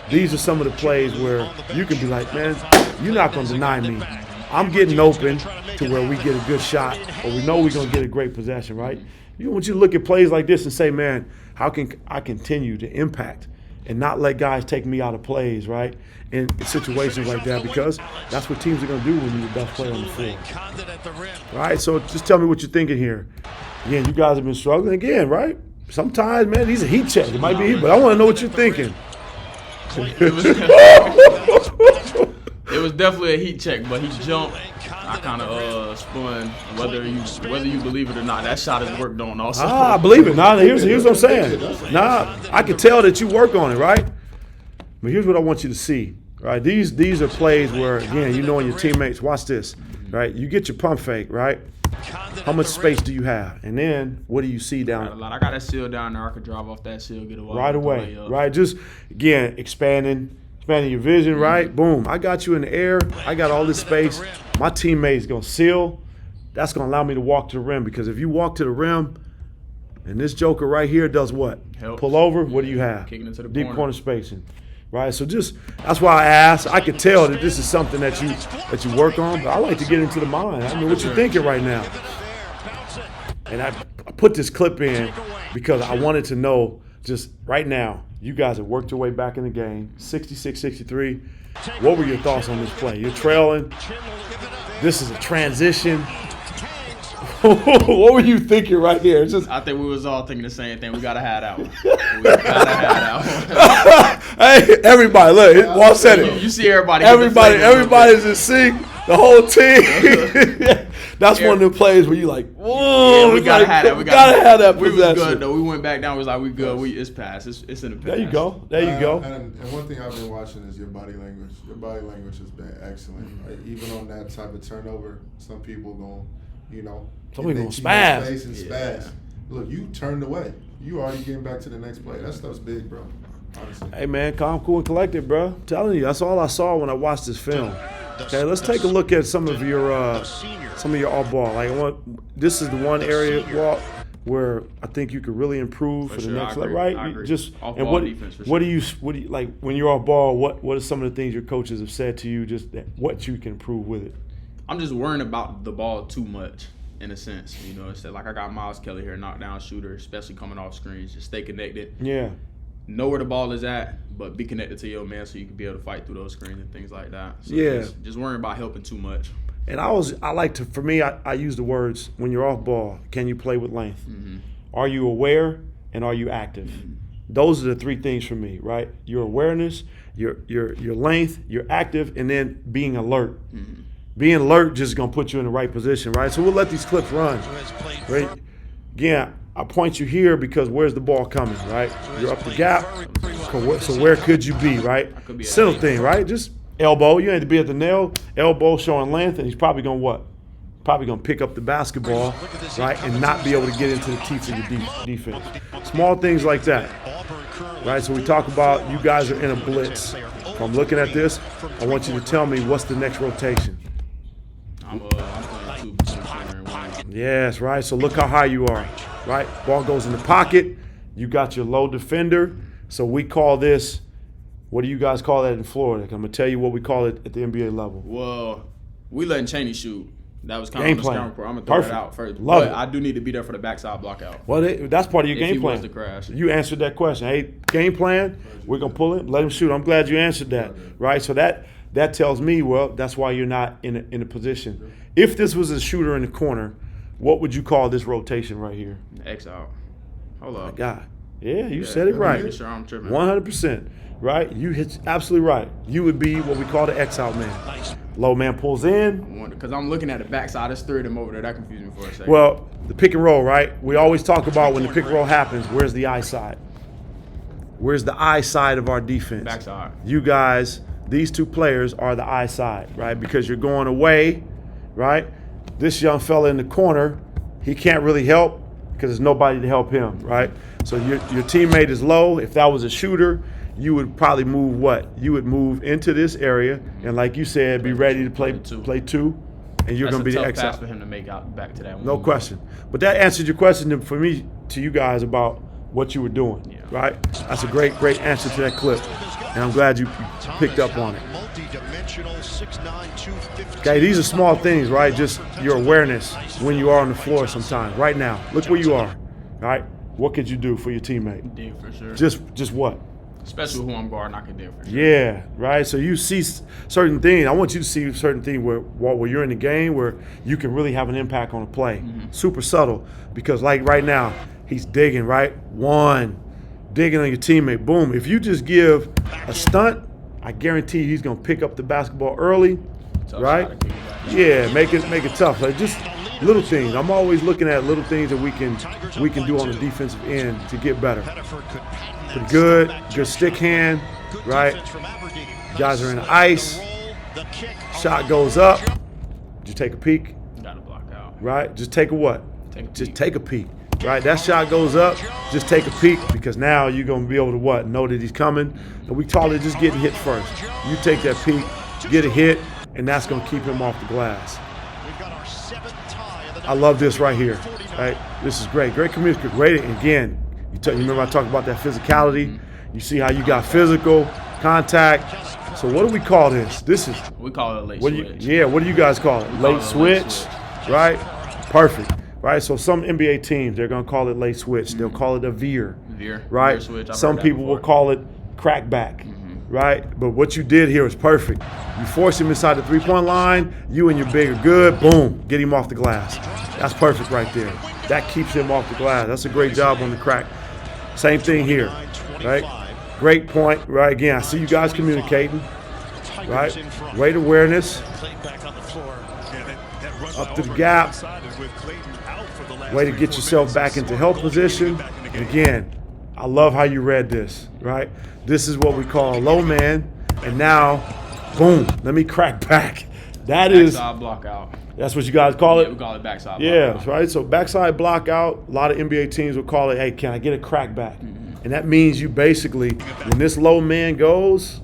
these are some of the plays where you can be like, man, you're not going to deny me. I'm getting open to where we get a good shot, or we know we're going to get a great possession, right? You want you to look at plays like this and say, man, how can I continue to impact and not let guys take me out of plays, right? In situations like that, because that's what teams are going to do when you're the best player on the floor. Right? So just tell me what you're thinking here. Again, you guys have been struggling again, right? Sometimes, man, these are heat checks. It might be heat, but I want to know what you're thinking. It was definitely a heat check, but he jumped. I kind of spun. Whether you believe it or not, that shot is worked on also. I believe it. Nah, here's what I'm saying. Nah, I can tell that you work on it, right? But here's what I want you to see, right? These are plays where, again, you know, your teammates, watch this, right? You get your pump fake, right? How much space do you have? And then what do you see down? I got that seal down there. I could drive off that seal, get a right away, right? Just, again, expanding your vision, right? Boom. I got you in the air. I got all this space. My teammate's going to seal. That's going to allow me to walk to the rim, because if you walk to the rim and this joker right here does what? Helps. Pull over, what do you have? Kicking into the deep corner spacing. Right, so just that's why I asked. I could tell that this is something that you work on, but I like to get into the mind. I mean, what you thinking right now? And I put this clip in because I wanted to know just right now. You guys have worked your way back in the game, 66-63. What were your thoughts on this play? You're trailing. This is a transition. What were you thinking right here? It's just, I think we was all thinking the same thing. We gotta have that one. We gotta have that one. Hey, everybody, look, Walt said it. You see everybody. Everybody's in sync. The whole team. That's one of the plays where you like, whoa, yeah, we gotta have that. We gotta have that possession. We was good though. We went back down. We was like, we good. It's past. It's in the past. There you go. There you go. And one thing I've been watching is your body language. Your body language has been excellent. Right? Even on that type of turnover, some people somebody gonna spaz. Space and spaz. Look, you turned away. You already getting back to the next play. That stuff's big, bro. Honestly. Hey man, calm, cool, and collected, bro. I'm telling you, that's all I saw when I watched this film. Okay, let's take a look at some of your off ball. Like, this is the one area, Walt, where I think you could really improve for the next level, right? I agree. Just off and ball defense, for what do you like when you're off ball? What are some of the things your coaches have said to you? Just what you can improve with it. I'm just worrying about the ball too much, in a sense. You know, it's like I got Miles Kelly here, knockdown shooter, especially coming off screens. Just stay connected. Yeah. Know where the ball is at, but be connected to your man so you can be able to fight through those screens and things like that. So yeah. Just worrying about helping too much. And I use the words, when you're off ball, can you play with length? Are you aware and are you active? Those are the three things for me, right? Your awareness, your length, you're active, and then being alert. Being alert just going to put you in the right position, right? So we'll let these clips run, right? Again, I point you here because where's the ball coming, right? You're up the gap, so where could you be, right? Simple thing, right? Just elbow. You ain't to be at the nail. Elbow showing length, and he's probably going to what? Probably going to pick up the basketball, right, and not be able to get into the teeth of your defense. Small things like that, right? So we talk about you guys are in a blitz. If I'm looking at this, I want you to tell me what's the next rotation. I'm playing 2 and 1. Yes, right. So look how high you are, right? Ball goes in the pocket. You got your low defender. So we call this, what do you guys call that in Florida? I'm going to tell you what we call it at the NBA level. Well, we letting Chaney shoot. That was kind Game of on the plan. scrum. I'm going to throw Perfect. that out first. Love but it. I do need to be there for the backside block out. Well, that's part of your If game he plan. wants to crash. You answered that question. Hey, game plan, we're going to pull it, let him shoot. I'm glad you answered that, right? So that tells me, well, that's why you're not in a position. If this was a shooter in the corner, what would you call this rotation right here? X out. Hold up. God. Yeah, you said it right. Making sure I'm tripping. 100%, right? You hit absolutely right. You would be what we call the X-out man. Low man pulls in. Because I'm looking at the backside. There's 3 of them over there. That confused me for a second. Well, the pick and roll, right? We always talk about when the pick and roll happens, where's the I side? Where's the I side of our defense? Backside. You guys, these two players are the I side, right? Because you're going away, right? This young fella in the corner, he can't really help because there's nobody to help him, right? So your teammate is low. If that was a shooter, you would probably move what? You would move into this area, and like you said, be ready to play two, and you're going to be the X pass out. for him to make out back to that one. No question. But that answered your question for me, to you guys about what you were doing, right? That's a great answer to that clip, and I'm glad you picked up on it. Okay, these are small things, right? Just your awareness when you are on the floor sometimes. Right now, look where you are, right? What could you do for your teammate? Dig for sure. Just what? Especially who I'm guarding, I can dig for sure. Yeah, right? So you see certain things. I want you to see certain things where you're in the game where you can really have an impact on a play. Super subtle, because like right now, he's digging, right? Digging on your teammate. Boom. If you just give a stunt, I guarantee he's going to pick up the basketball early, Tough right? shot to kick it back. Yeah, make it tough. Like just little things. I'm always looking at little things that we can do on the defensive end to get better. Pretty good stick hand, right? Guys are in the ice. Shot goes up. Just take a peek, Got to block out. right? Just take a what? Just Take a peek, right? That shot goes up. Just take a peek, because now you're gonna be able to what? Know that he's coming. And we call it just getting hit first. You take that peek, get a hit, and that's gonna keep him off the glass. I love this right here, right? This is great. Great communication. Great. Again, you remember I talked about that physicality. You see how you got physical contact. So what do we call this? This is We call it a late what switch. what do you guys call it? Late it a switch, late switch. right? Perfect, right? So some NBA teams, they're gonna call it late switch. They'll call it a veer, Veer. right? Veer switch. I've Some heard that people will before. call it crackback, right? But what you did here was perfect. You force him inside the three-point line. You and your big are good. Boom, get him off the glass. That's perfect right there. That keeps him off the glass. That's a great job on the crack. Same thing here, right? Great point, right? Again, I see you guys communicating, right? Great awareness. Up to the gap. Way to get yourself back into help position. And again, I love how you read this, right? This is what we call a low man. And now, boom, let me crack back. That is, Backside block out. that's what you guys call Yeah, we it? call it backside block Yeah, out. right? So backside block out, a lot of NBA teams will call it, hey, can I get a crack back? And that means you basically, when this low man goes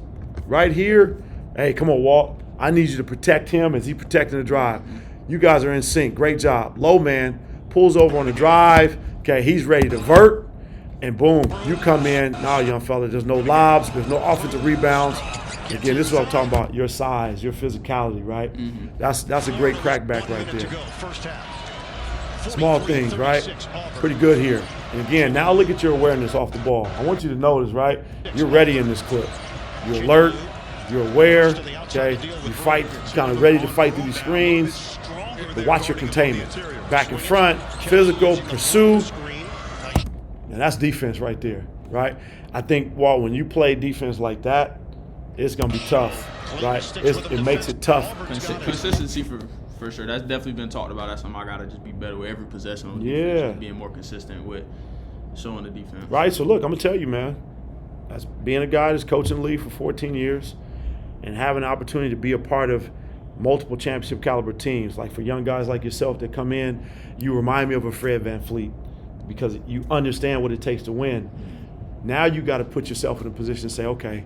right here, hey, come on, Walt. I need you to protect him as he protecting the drive. You guys are in sync. Great job. Low man pulls over on the drive. Okay, he's ready to vert. And boom, you come in. Now, young fella, there's no lobs. There's no offensive rebounds. Again, this is what I'm talking about. Your size, your physicality, right? That's a great crackback right there. Small things, right? Pretty good here. And again, now look at your awareness off the ball. I want you to notice, right? You're ready in this clip. You're alert. You're aware, okay? You fight, kind of ready to fight through these screens, but watch your containment. Back in front, physical, pursue, and that's defense right there, right? I think, Walt, when you play defense like that, it's going to be tough, right? It makes it tough. Consistency for sure. That's definitely been talked about. That's something I got to just be better with every possession on defense, Yeah. just being more consistent with showing the defense. Right, so look, I'm going to tell you, man, as being a guy that's coaching the league for 14 years and having an opportunity to be a part of multiple championship caliber teams, like for young guys like yourself that come in, you remind me of a Fred VanVleet because you understand what it takes to win. Now you got to put yourself in a position to say, okay,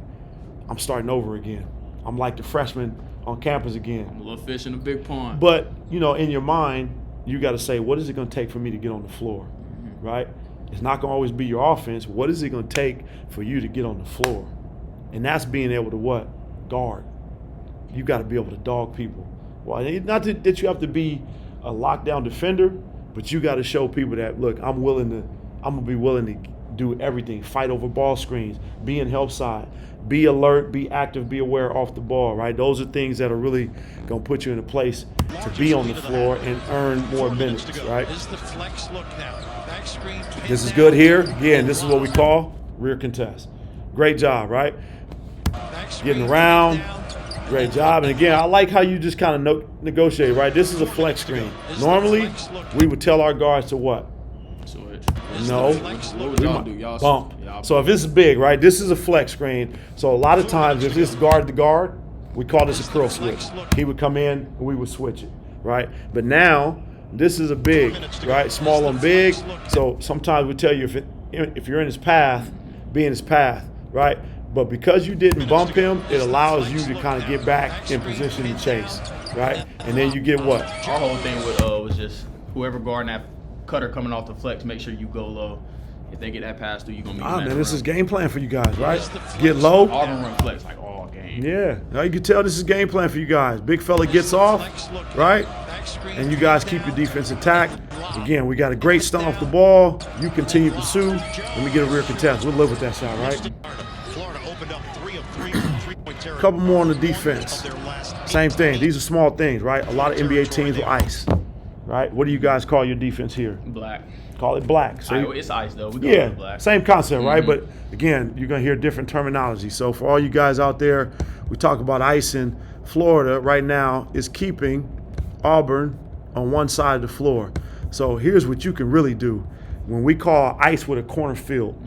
I'm starting over again. I'm like the freshman on campus again. I'm a little fish in a big pond. But, you know, in your mind, you got to say, what is it going to take for me to get on the floor, right? It's not going to always be your offense. What is it going to take for you to get on the floor? And that's being able to what? Guard. You got to be able to dog people. Well, not that you have to be a lockdown defender, but you got to show people that, look, I'm going to be willing to do everything. Fight over ball screens, be in help side, be alert, be active, be aware off the ball, right? Those are things that are really going to put you in a place to be on the floor and earn more minutes, right? This is good here. Again, this is what we call rear contest. Great job, right? Getting around. Great job. And again, I like how you just kind of negotiate, right? This is a flex screen. Normally, we would tell our guards to what? Switch. No. What would y'all do? Y'all Bump. y'all So if it's big, right, this is a flex screen. So a lot of times if it's guard to guard, we call this a curl switch. He would come in and we would switch it, right? But now this is a big, right? Small on big. So sometimes we tell you if you're in his path, be in his path, right? But because you didn't bump him, it allows you to kind of get back in position to chase, right? And then you get what? Our whole thing was just whoever guarding that cutter coming off the flex, make sure you go low. If they get that pass through, you're going to be Man, this is game plan for you guys, right? Get low. Auburn run flex like all game. Yeah. Now you can tell this is game plan for you guys. Big fella gets off, right? And you guys keep your defense intact. Again, we got a great stunt off the ball. You continue to pursue. Let me get a rear contest. We'll live with that shot, right? A couple more on the defense. Same thing. These are small things, right? A lot of NBA teams will ice, right? What do you guys call your defense here? Black. Call it black. So It's ice though. We go with black. Same concept, right? But again, you're gonna hear different terminology. So for all you guys out there, we talk about ice in Florida right now is keeping Auburn on one side of the floor. So here's what you can really do. When we call ice with a corner field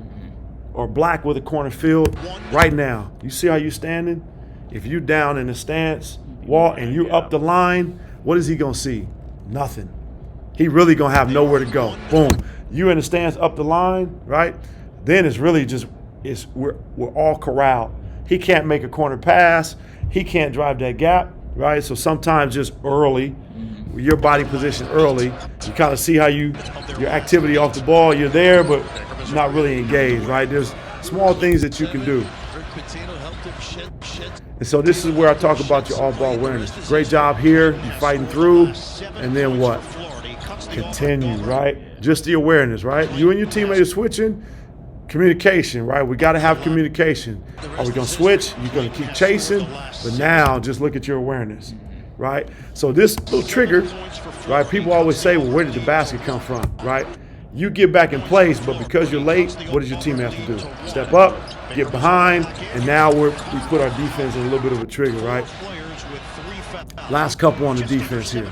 or black with a corner field, right now, you see how you're standing? If you down in the stance, Walt, and you up the line, what is he gonna see? Nothing. He really gonna have nowhere to go. Boom. You in the stance up the line, right? Then it's really just we're all corralled. He can't make a corner pass. He can't drive that gap, right? So sometimes just early, your body position early, you kind of see how your activity off the ball, you're there, but not really engaged, right? There's small things that you can do. And so this is where I talk about your all-ball awareness. Great job here. You're fighting through. And then what? Continue, right? Just the awareness, right? You and your teammate are switching. Communication, right? We got to have communication. Are we going to switch? You're going to keep chasing. But now just look at your awareness, right? So this little trigger, right? People always say, well, where did the basket come from, right? You get back in place, but because you're late, what does your team have to do? Step up, get behind, and now we put our defense in a little bit of a trigger, right? Last couple on the defense here.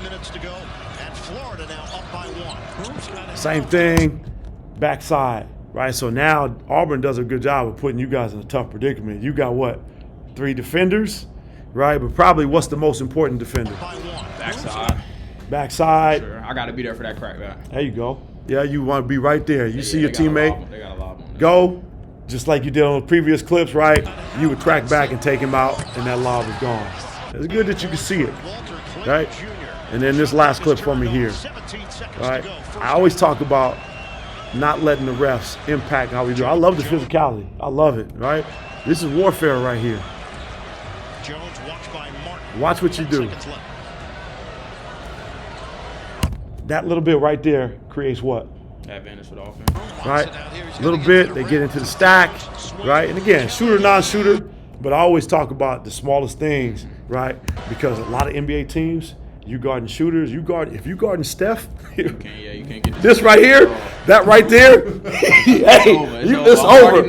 Same thing, backside, right? So now Auburn does a good job of putting you guys in a tough predicament. You got what? 3 defenders, right? But probably what's the most important defender? Backside. Backside. Sure. I got to be there for that crackback. There you go. Yeah, you want to be right there. You see your they got a teammate lob. They got a lob on go, just like you did on the previous clips, right? You would crack back and take him out, and that lob is gone. It's good that you can see it, right? And then this last clip for me here, right? I always talk about not letting the refs impact how we do. I love the physicality. I love it, right? This is warfare right here. Watch what you do. That little bit right there creates what? Advantage for the offense. Right? A little bit, they get into the stack, right? And again, shooter, non-shooter, But I always talk about the smallest things, right? Because a lot of NBA teams, you guarding shooters, if you guarding Steph, You can't get this right here, that right there, it's over.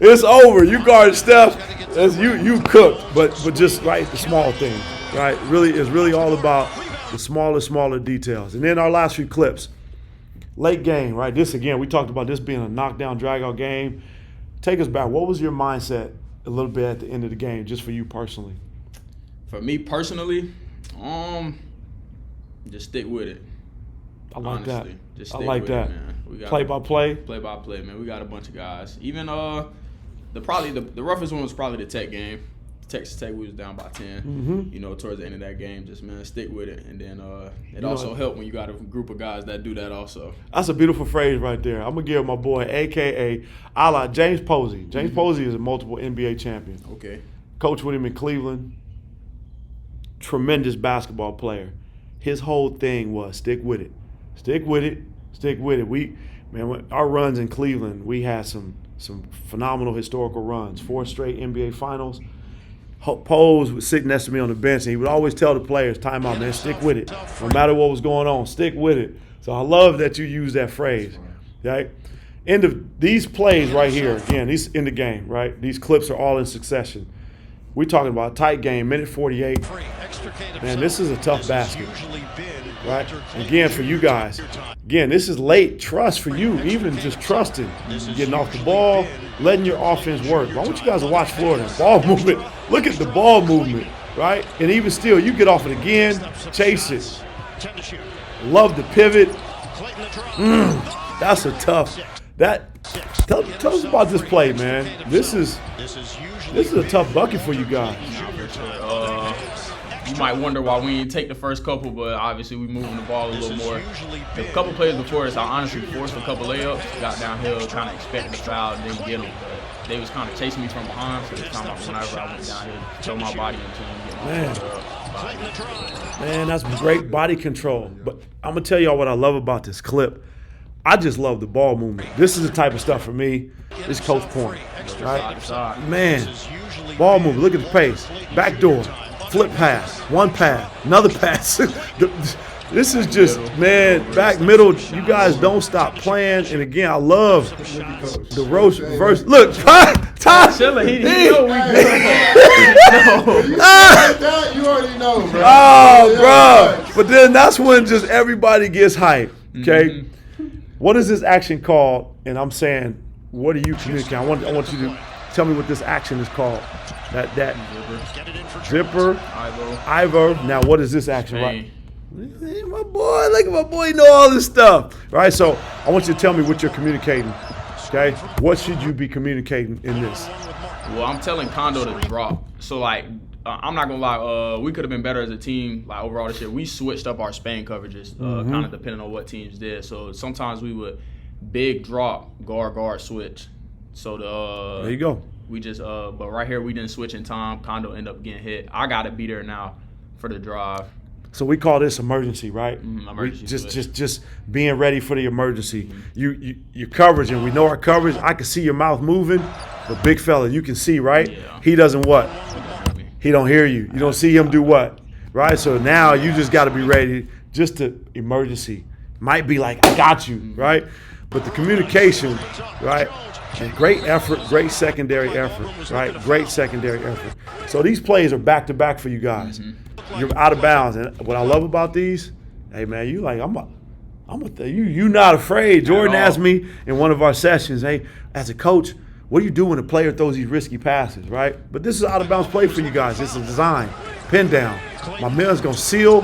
It's over. You guard Steph, you cooked. But just the small thing, right? It's really all about the smaller details. And then our last few clips, late game, right? This again, we talked about this being a knockdown, drag-out game. Take us back. What was your mindset a little bit at the end of the game, just for you personally? For me personally, just stick with it. I like that. Just I stick like with that. it, man. We got Play by play, man. We got a bunch of guys. Even the roughest one was probably the Tech game. Texas Tech, we was down by 10. Mm-hmm. Towards the end of that game, just stick with it, and then it also helped when you got a group of guys that do that also. That's a beautiful phrase right there. I'm gonna give my boy, AKA, James Posey. James Posey is a multiple NBA champion. Okay. Coached with him in Cleveland. Tremendous basketball player. His whole thing was stick with it, stick with it, stick with it. Our runs in Cleveland, we had some phenomenal historical runs. 4 straight NBA finals. Pose was sitting next to me on the bench, and he would always tell the players, time out, man, stick with it. No matter what was going on, stick with it. So I love that you use that phrase, right? End of these plays right here, again, these in the game, right? These clips are all in succession. We're talking about a tight game, minute 48. Man, this is a tough basket, right? Again, for you guys. Again, this is late trust for you, even just trusting, getting off the ball, letting your offense work. I want you guys to watch Florida. Ball movement. Look at the ball movement, right? And even still, you get off it again, chase it. Love the pivot. That's a tough. Tell us about this play, man. This is a tough bucket for you guys. You might wonder why we didn't take the first couple, but obviously we moving the ball a little more. The couple plays before us, I honestly forced a couple layups, got downhill, kind of expected the foul, and didn't get them. But they was kind of chasing me from behind, so this time whenever I went downhill, throw my body into them, get my Man, that's great body control. But I'm going to tell y'all what I love about this clip. I just love the ball movement. This is the type of stuff for me. This Coach Point, right? Man, ball movement. Look at the pace. Back door, flip pass, one pass, another pass. This is just, man, back middle. You guys don't stop playing. And again, I love the roast verse. Look, Ty. He know we You already know, bro. Oh, bro. But then that's when just everybody gets hyped, okay? What is this action called? And I'm saying, what are you communicating? I want you to tell me what this action is called. That zipper, Ivor. Now, what is this action, right? Hey, my boy, look at my boy, you know all this stuff, right? So I want you to tell me what you're communicating, okay? What should you be communicating in this? Well, I'm telling Kondo to drop. So, I'm not going to lie, we could have been better as a team, overall this year. We switched up our Spain coverages, kind of depending on what teams did. So, sometimes we would big drop, guard, switch. So, there you go. We just, but right here, we didn't switch in time. Kondo ended up getting hit. I got to be there now for the drive. So we call this emergency, right? Emergency. Just being ready for the emergency. Your coverage, and we know our coverage. I can see your mouth moving, but big fella, you can see, right? Yeah. He doesn't what? He don't hear you. You don't see him do what? Right? So now you just got to be ready just to emergency. Might be like, I got you, right? But the communication, right? And great effort, great secondary effort, right? Great secondary effort. So these plays are back-to-back for you guys. You're out of bounds. And what I love about these, hey, man, you not afraid. Jordan asked me in one of our sessions, hey, as a coach, what do you do when a player throws these risky passes, right? But this is out of bounds play for you guys. It's a design, pin down. My man's going to seal.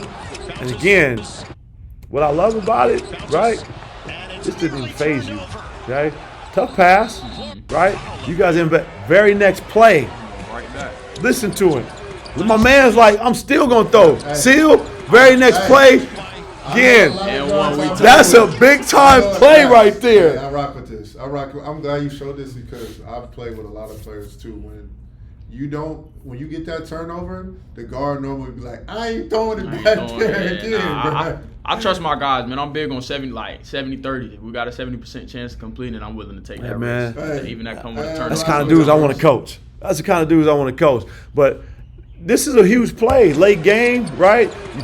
And again, what I love about it, right, this didn't even phase you, okay? Tough pass, right? You guys in very next play. Listen to him. My man's like, I'm still going to throw. Seal, very next play. Again, that's a big-time play right there. I rock with this. I'm glad you showed this because I've played with a lot of players, too. When when you get that turnover, the guard normally be like, I ain't throwing it back there again, bro. I trust my guys, man. I'm big on 70-30. We got a 70% chance of completing, and I'm willing to take that risk. Hey, even that come with a turnover. That's the kind of dudes I want to coach. That's the kind of dudes I want to coach. But this is a huge play, late game, right? You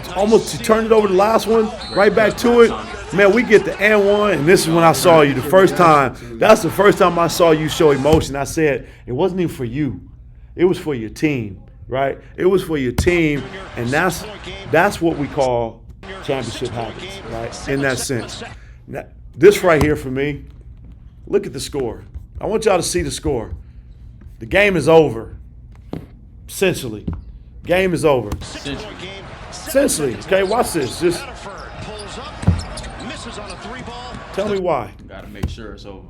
turned it over the last one, right back to it. Man, we get the and one, and this is when I saw you the first time. That's the first time I saw you show emotion. I said, it wasn't even for you. It was for your team, right? It was for your team, and that's what we call championship habits, right? In that sense. Now, this right here for me, look at the score. I want y'all to see the score. The game is over, essentially. Game is over. Essentially. Okay, watch this. Just tell me why. Got to make sure it's over.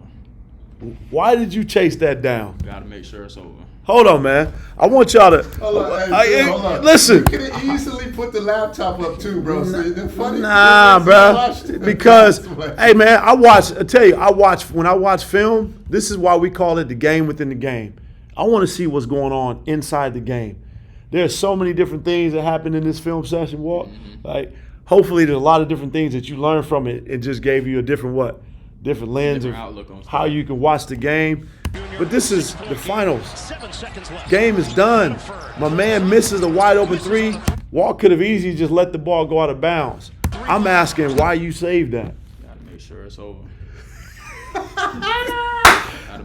Why did you chase that down? Got to make sure it's over. Hold on, man. I want y'all to Hold on. listen. You could have easily put the laptop up too, bro. Nah, bro. Because, hey, man, I when I watch film, this is why we call it the game within the game. I want to see what's going on inside the game. There's so many different things that happen in this film session, Walt. Like, hopefully there's a lot of different things that you learn from it. It just gave you a different lens of how you can watch the game. But this is the finals. Game is done. My man misses a wide open three. Walt could have easily just let the ball go out of bounds. I'm asking why you saved that. Gotta make sure it's over.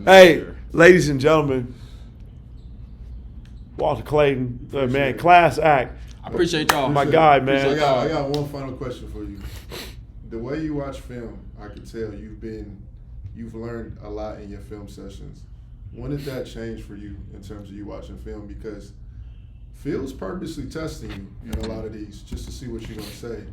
Hey, ladies and gentlemen, Walter Clayton, man, class act. I appreciate y'all. My guy, man. I got one final question for you. The way you watch film, I can tell you've learned a lot in your film sessions. When did that change for you in terms of you watching film? Because Phil's purposely testing you in a lot of these just to see what you're going to say.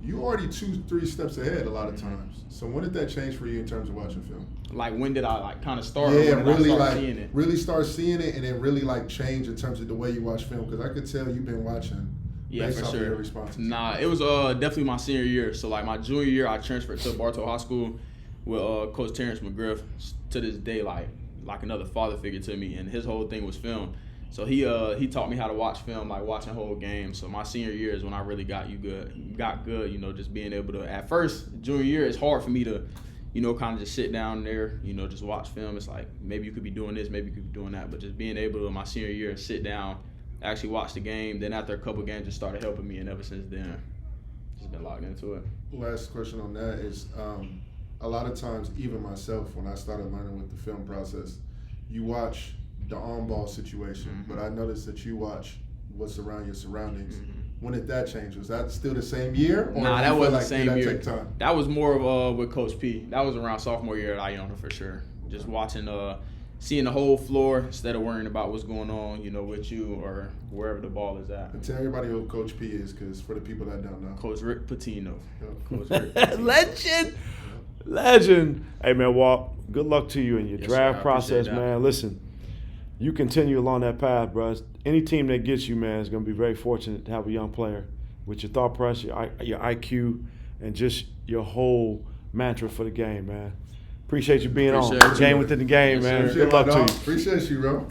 You already 2-3 steps ahead a lot of times. So when did that change for you in terms of watching film? Like, when did I kind of start? Yeah, when did really I start seeing it? Really start seeing it, and then really change in terms of the way you watch film. Because I could tell you've been watching. Yeah, based for off sure. Of your responses. Nah, it was definitely my senior year. So like my junior year, I transferred to Bartow High School with Coach Terrence McGriff. To this day, like another father figure to me, and his whole thing was film. So he taught me how to watch film, like watching whole games. So my senior year is when I really got good. You know, just being able to. At first, junior year, it's hard for me to, you know, kind of just sit down there, you know, just watch film. It's like maybe you could be doing this, maybe you could be doing that, but just being able to, my senior year, sit down, actually watch the game. Then after a couple games, just started helping me, and ever since then, just been locked into it. Last question on that is, a lot of times, even myself, when I started learning with the film process, you watch the on-ball situation, but I noticed that you watch what's around your surroundings. When did that change? Was that still the same year? Or Nah, that wasn't the same year. Take time? That was more of with Coach P. That was around sophomore year at Iona for sure. Just watching, seeing the whole floor instead of worrying about what's going on, you know, with you or wherever the ball is at. And tell everybody who Coach P is, because for the people that don't know. Coach Rick Pitino. Yep. Coach Rick Pitino. Legend. Hey, man, Walt, good luck to you in your Yes, draft sir, I process, appreciate that. man. Listen, you continue along that path, bro. Any team that gets you, man, is going to be very fortunate to have a young player with your thought process, your IQ, and just your whole mantra for the game, man. Appreciate you being Appreciate on. you. Game within the game, Yes, man. sir. Good luck to you. Appreciate you, bro.